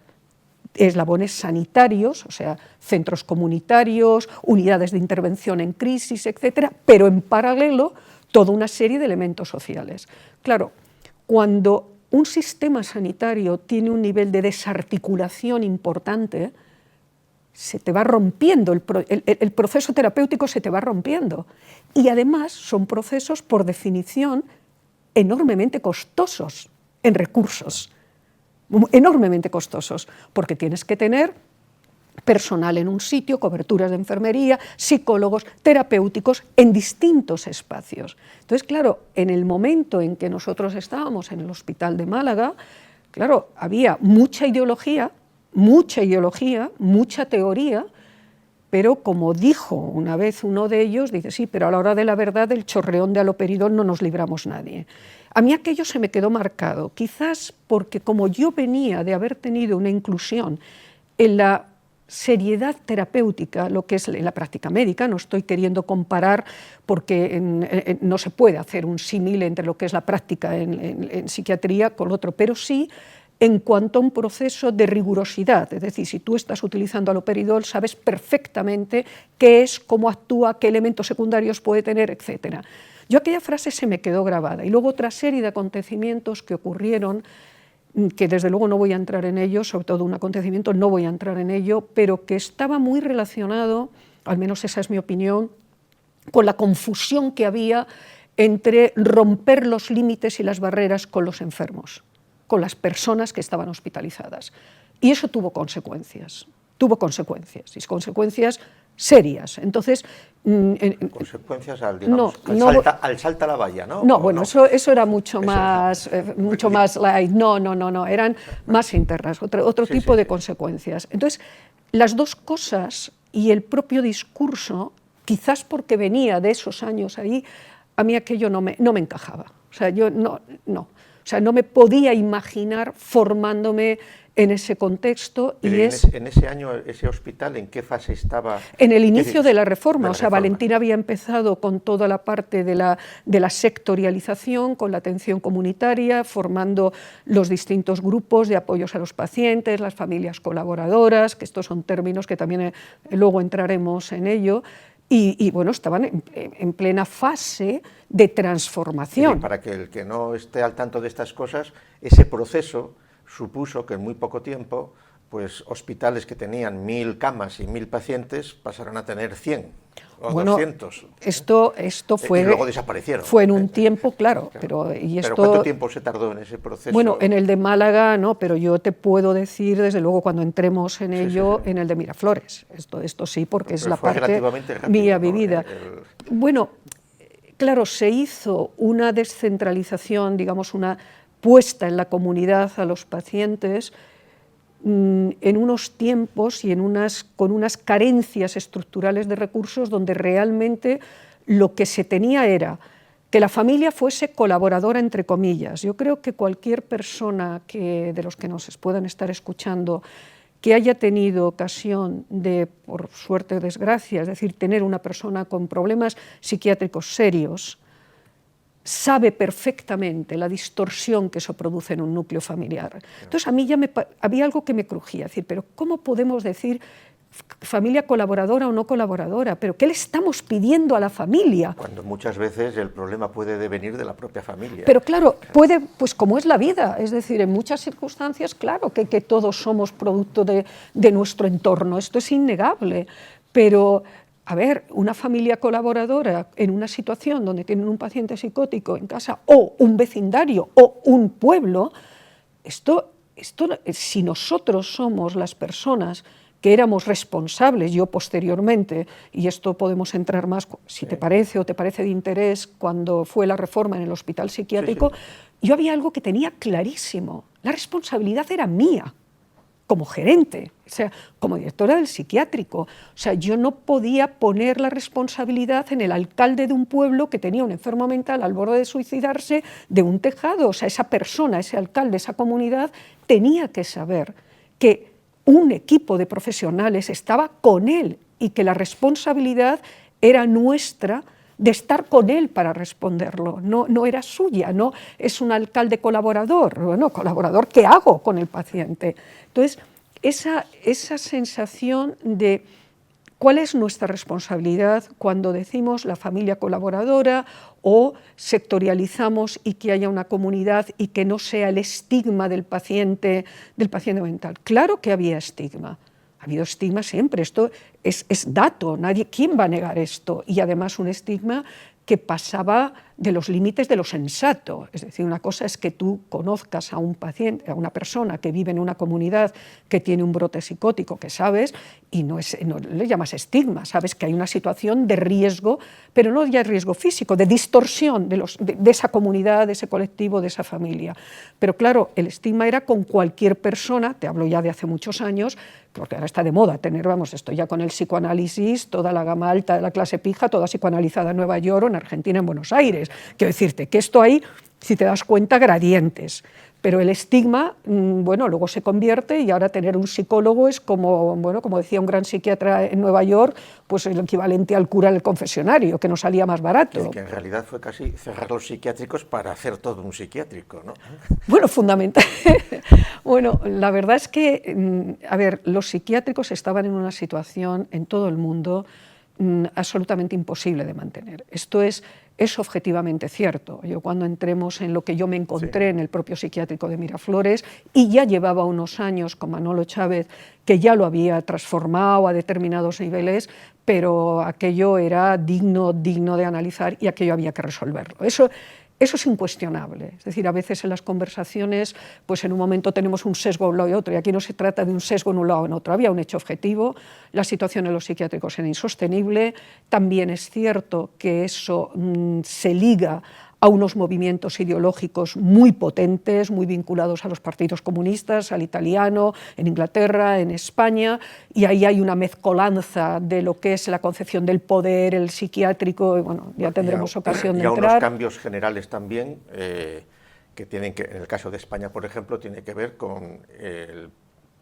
eslabones sanitarios, o sea, centros comunitarios, unidades de intervención en crisis, etcétera, pero en paralelo toda una serie de elementos sociales. Claro, cuando un sistema sanitario tiene un nivel de desarticulación importante, se te va rompiendo, el proceso terapéutico se te va rompiendo. Y además son procesos, por definición, enormemente costosos en recursos, enormemente costosos, porque tienes que tener personal en un sitio, coberturas de enfermería, psicólogos, terapéuticos en distintos espacios. Entonces, claro, en el momento en que nosotros estábamos en el Hospital de Málaga, claro, había mucha ideología, mucha teoría, pero como dijo una vez uno de ellos, dice, sí, pero a la hora de la verdad del chorreón de haloperidol no nos libramos nadie. A mí aquello se me quedó marcado, quizás porque como yo venía de haber tenido una inclusión en la seriedad terapéutica, lo que es la práctica médica, no estoy queriendo comparar porque no se puede hacer un símil entre lo que es la práctica en psiquiatría con lo otro, pero sí en cuanto a un proceso de rigurosidad, es decir, si tú estás utilizando haloperidol, sabes perfectamente qué es, cómo actúa, qué elementos secundarios puede tener, etc. Yo aquella frase se me quedó grabada y luego otra serie de acontecimientos que ocurrieron, que desde luego no voy a entrar en ello, sobre todo un acontecimiento, no voy a entrar en ello, pero que estaba muy relacionado, al menos esa es mi opinión, con la confusión que había entre romper los límites y las barreras con los enfermos, con las personas que estaban hospitalizadas. Y eso tuvo consecuencias y consecuencias serias. Entonces, consecuencias al salta a la valla, ¿no? No, bueno, no? Eso era mucho más light. No, eran más internas, otro tipo de consecuencias. Entonces, las dos cosas y el propio discurso, quizás porque venía de esos años ahí, a mí aquello no me encajaba. O sea, yo no. O sea, no me podía imaginar formándome en ese contexto. Pero y en ese año, ese hospital, ¿en qué fase estaba? En el inicio de la reforma. O sea, Valentín había empezado con toda la parte de la sectorialización, con la atención comunitaria, formando los distintos grupos de apoyos a los pacientes, las familias colaboradoras, que estos son términos que también luego entraremos en ello. Y bueno, estaban en plena fase de transformación. Y para que el que no esté al tanto de estas cosas, ese proceso supuso que en muy poco tiempo, pues hospitales que tenían 1000 camas y 1000 pacientes pasaron a tener 100 o 200. Esto fue... Y luego desaparecieron. Fue en un tiempo, claro. Pero ¿cuánto tiempo se tardó en ese proceso? Bueno, en el de Málaga no, pero yo te puedo decir, desde luego, cuando entremos en ello, en el de Miraflores. Esto sí, porque es la parte mía vivida. Bueno, claro, se hizo una descentralización, digamos, una puesta en la comunidad a los pacientes en unos tiempos y con unas carencias estructurales de recursos donde realmente lo que se tenía era que la familia fuese colaboradora, entre comillas. Yo creo que cualquier persona de los que nos puedan estar escuchando que haya tenido ocasión de, por suerte o desgracia, es decir, tener una persona con problemas psiquiátricos serios, sabe perfectamente la distorsión que eso produce en un núcleo familiar. Entonces a mí ya había algo que me crujía, decir, pero ¿cómo podemos decir familia colaboradora o no colaboradora? ¿Pero qué le estamos pidiendo a la familia? Cuando muchas veces el problema puede devenir de la propia familia. Pero claro, puede, pues como es la vida, es decir, en muchas circunstancias, claro que todos somos producto de nuestro entorno, esto es innegable, pero... A ver, una familia colaboradora en una situación donde tienen un paciente psicótico en casa o un vecindario o un pueblo, esto si nosotros somos las personas que éramos responsables, yo posteriormente, y esto podemos entrar más, si te parece o te parece de interés, cuando fue la reforma en el hospital psiquiátrico, yo había algo que tenía clarísimo, la responsabilidad era mía, como gerente, o sea, como directora del psiquiátrico. O sea, yo no podía poner la responsabilidad en el alcalde de un pueblo que tenía un enfermo mental al borde de suicidarse de un tejado. O sea, esa persona, ese alcalde, esa comunidad, tenía que saber que un equipo de profesionales estaba con él y que la responsabilidad era nuestra de estar con él para responderlo, no era suya, no es un alcalde colaborador, bueno, colaborador, ¿qué hago con el paciente? Entonces, esa sensación de cuál es nuestra responsabilidad cuando decimos la familia colaboradora o sectorializamos y que haya una comunidad y que no sea el estigma del paciente mental. Claro que había estigma. Ha habido estigma siempre, esto es dato, ¿quién va a negar esto? Y además un estigma que pasaba de los límites de lo sensato. Es decir, una cosa es que tú conozcas a un paciente, a una persona que vive en una comunidad que tiene un brote psicótico, que sabes, y no le llamas estigma, sabes que hay una situación de riesgo, pero no ya riesgo físico, de distorsión de esa comunidad, de ese colectivo, de esa familia. Pero claro, el estigma era con cualquier persona, te hablo ya de hace muchos años, porque ahora está de moda tener, esto ya con el psicoanálisis, toda la gama alta de la clase pija, toda psicoanalizada en Nueva York o en Argentina, en Buenos Aires. Quiero decirte que esto hay, si te das cuenta, gradientes. Pero el estigma, luego se convierte y ahora tener un psicólogo es como decía un gran psiquiatra en Nueva York, pues el equivalente al cura en el confesionario, que no salía más barato. Es que en realidad fue casi cerrar los psiquiátricos para hacer todo un psiquiátrico, ¿no? Bueno, fundamental. Bueno, la verdad es que, los psiquiátricos estaban en una situación en todo el mundo absolutamente imposible de mantener. Esto es objetivamente cierto. Yo cuando entremos en lo que yo me encontré en el propio psiquiátrico de Miraflores, y ya llevaba unos años con Manolo Chávez, que ya lo había transformado a determinados niveles, pero aquello era digno de analizar y aquello había que resolverlo. Eso es incuestionable. Es decir, a veces en las conversaciones, pues en un momento tenemos un sesgo a un lado y otro, y aquí no se trata de un sesgo en un lado o en otro. Había un hecho objetivo, la situación en los psiquiátricos era insostenible. También es cierto que eso se liga a unos movimientos ideológicos muy potentes, muy vinculados a los partidos comunistas, al italiano, en Inglaterra, en España, y ahí hay una mezcolanza de lo que es la concepción del poder, el psiquiátrico, y bueno, ya tendremos ocasión de entrar. Y a unos cambios generales también, que tienen que, en el caso de España, por ejemplo, tiene que ver con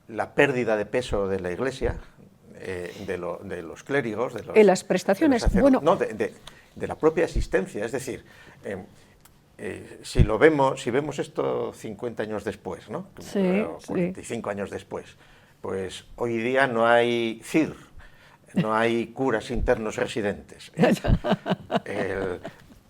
la pérdida de peso de la Iglesia, de los clérigos, en las prestaciones, de la propia existencia, es decir, si vemos esto 50 años después, ¿no? Sí, 45 años después, pues hoy día no hay CIR, no hay curas internos residentes.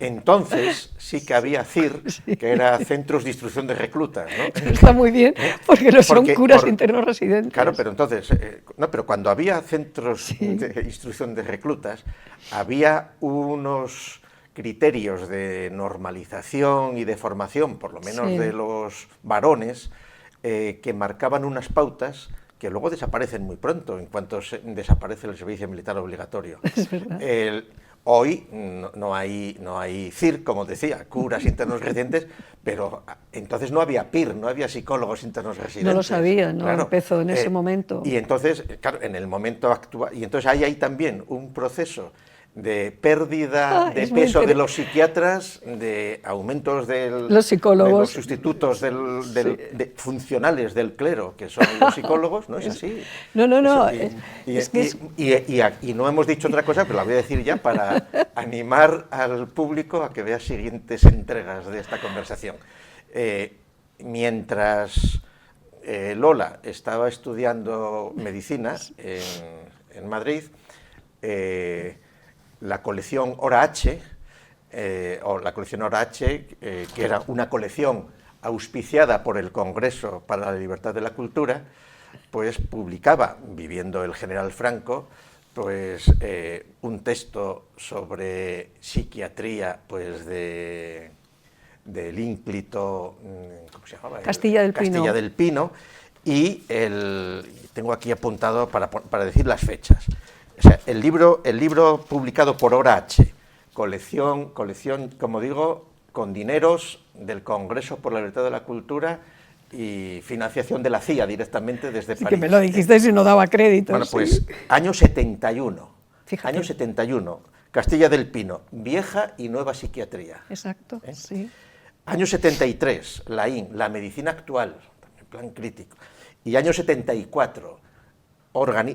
Entonces sí que había CIR, que era Centros de Instrucción de Reclutas, ¿no? Está muy bien, porque no son curas internos residentes. Claro, pero entonces, pero cuando había centros de instrucción de reclutas, había unos criterios de normalización y de formación, por lo menos de los varones, que marcaban unas pautas que luego desaparecen muy pronto, en cuanto desaparece el servicio militar obligatorio. Es verdad. Hoy no hay CIR, como decía, curas internos residentes, pero entonces no había PIR, no había psicólogos internos residentes. No lo sabía, no claro, empezó en ese momento. Y entonces, claro, en el momento actual, y entonces hay también un proceso de pérdida de peso de los psiquiatras, de aumentos de los sustitutos funcionales del clero, que son los psicólogos, ¿no es así? No. Y no hemos dicho otra cosa, pero la voy a decir ya para animar al público a que vea siguientes entregas de esta conversación. Mientras Lola estaba estudiando medicina en Madrid, la colección Hora H, que era una colección auspiciada por el Congreso para la Libertad de la Cultura, pues publicaba, viviendo el general Franco, pues un texto sobre psiquiatría, pues del ínclito, ¿cómo se llamaba? Castilla del Pino, y tengo aquí apuntado para decir las fechas. O sea, el libro publicado por Hora H, colección, como digo, con dineros del Congreso por la Libertad de la Cultura y financiación de la CIA directamente desde París. Que me lo dijiste y no daba crédito. Bueno, pues año 71. Fíjate. Año 71, Castilla del Pino, vieja y nueva psiquiatría. Exacto, sí. Año 73, la medicina actual, en plan crítico. Y año 74,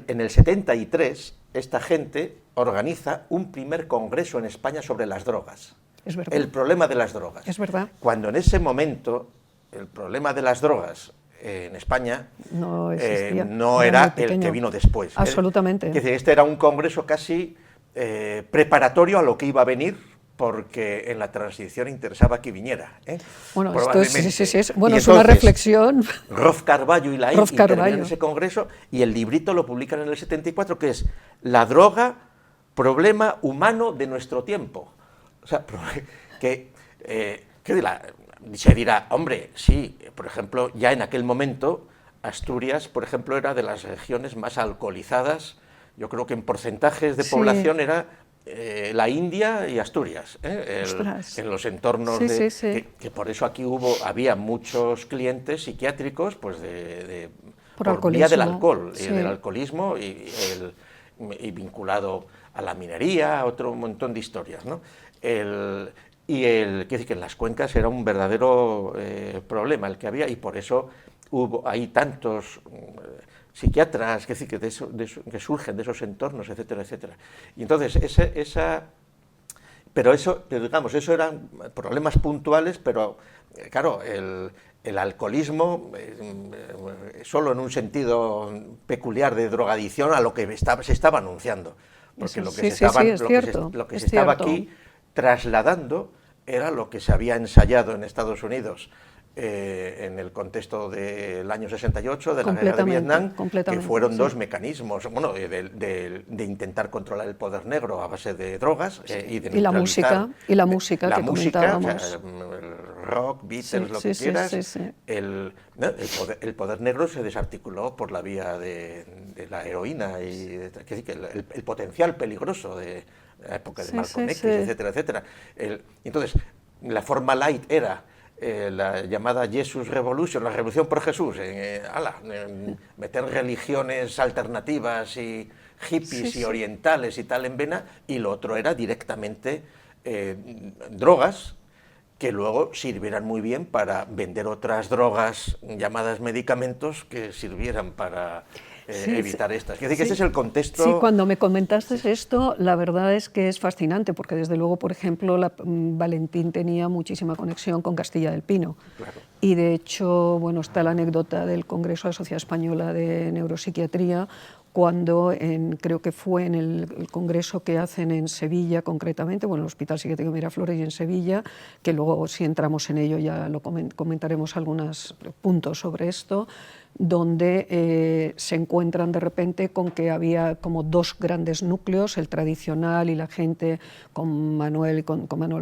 en el 73, esta gente organiza un primer congreso en España sobre las drogas. Es verdad. El problema de las drogas. Es verdad. Cuando en ese momento el problema de las drogas en España no existía, no era el que vino después. Absolutamente. Es decir, este era un congreso casi preparatorio a lo que iba a venir, porque en la transición interesaba que viniera. Bueno, esto es, bueno, es entonces, una reflexión. Roz Carballo y Laín intervienen en ese congreso, y el librito lo publican en el 74, que es La droga, problema humano de nuestro tiempo. O sea, que se dirá, hombre, sí, por ejemplo, ya en aquel momento Asturias, por ejemplo, era de las regiones más alcoholizadas. Yo creo que en porcentajes de población era la India y Asturias, en los entornos que por eso aquí había muchos clientes psiquiátricos, pues por vía del alcohol, y del alcoholismo y vinculado a la minería, a otro montón de historias, ¿no? Quiero decir que en las cuencas era un verdadero problema el que había, y por eso hay tantos psiquiatras, que surgen de esos entornos, etcétera, etcétera. Y entonces, pero digamos, eso eran problemas puntuales, pero claro, el alcoholismo, solo en un sentido peculiar de drogadicción, a lo que se estaba anunciando. Porque lo que se estaba aquí trasladando era lo que se había ensayado en Estados Unidos en el contexto del año 68, de la guerra de Vietnam, que fueron dos mecanismos, bueno, de intentar controlar el poder negro a base de drogas y de la música que comentábamos. O sea, el rock, Beatles, lo que quieras. El poder negro se desarticuló por la vía de la heroína, y el potencial peligroso de la época de Malcolm X, etcétera, etcétera. Entonces, la forma light era la llamada Jesus Revolution, la revolución por Jesús, meter religiones alternativas y hippies y orientales y tal en vena, y lo otro era directamente drogas que luego sirvieran muy bien para vender otras drogas llamadas medicamentos que sirvieran para evitar estas. Es decir, que ese es el contexto. Sí, cuando me comentaste esto, la verdad es que es fascinante, porque desde luego, por ejemplo, Valentín tenía muchísima conexión con Castilla del Pino. Claro. Y de hecho, bueno, está la anécdota del Congreso de la Sociedad Española de Neuropsiquiatría, cuando creo que fue en el congreso que hacen en Sevilla concretamente, bueno, el Hospital Psiquiátrico Miraflores y en Sevilla, que luego si entramos en ello ya lo comentaremos algunos puntos sobre esto, donde se encuentran de repente con que había como dos grandes núcleos, el tradicional y la gente con Manuel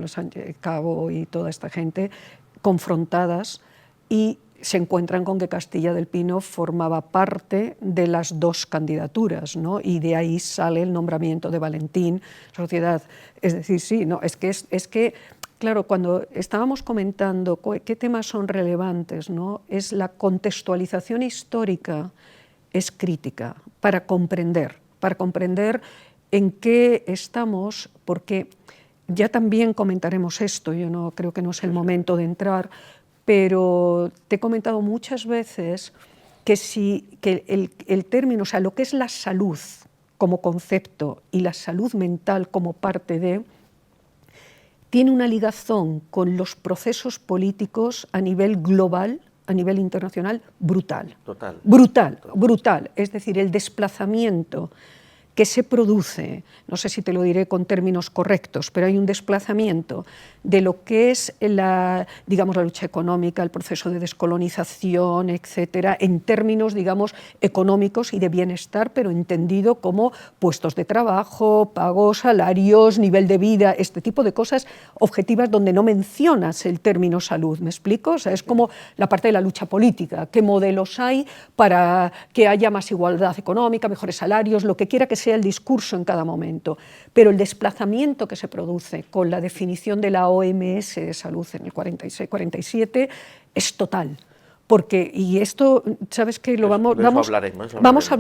Sánchez Cabo y toda esta gente, confrontadas, y se encuentran con que Castilla del Pino formaba parte de las dos candidaturas, ¿no? Y de ahí sale el nombramiento de Valentín, sociedad. Es decir, sí, no, es que claro, cuando estábamos comentando qué temas son relevantes, ¿no? Es la contextualización histórica, es crítica para comprender en qué estamos, porque ya también comentaremos esto, yo no creo que no es el momento de entrar, pero te he comentado muchas veces que el término, o sea, lo que es la salud como concepto y la salud mental como parte de, tiene una ligazón con los procesos políticos a nivel global, a nivel internacional, brutal. Total. Brutal. Es decir, el desplazamiento que se produce, no sé si te lo diré con términos correctos, pero hay un desplazamiento de lo que es la lucha económica, el proceso de descolonización, etcétera, en términos, digamos, económicos y de bienestar, pero entendido como puestos de trabajo, pagos, salarios, nivel de vida, este tipo de cosas objetivas donde no mencionas el término salud, ¿me explico? O sea, es como la parte de la lucha política, qué modelos hay para que haya más igualdad económica, mejores salarios, lo que quiera que sea el discurso en cada momento, pero el desplazamiento que se produce con la definición de la OMS de salud en el 46-47 es total. Porque, y esto, ¿sabes qué? Vamos a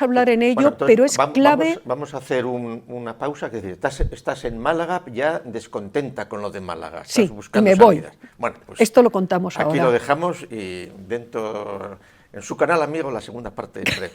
hablar en ello, bueno, pero es clave. Vamos a hacer una pausa, que decir, estás en Málaga ya descontenta con lo de Málaga. Estás sí, buscando y me voy. Bueno, pues esto lo contamos aquí ahora. Aquí lo dejamos y en su canal amigo la segunda parte en breve.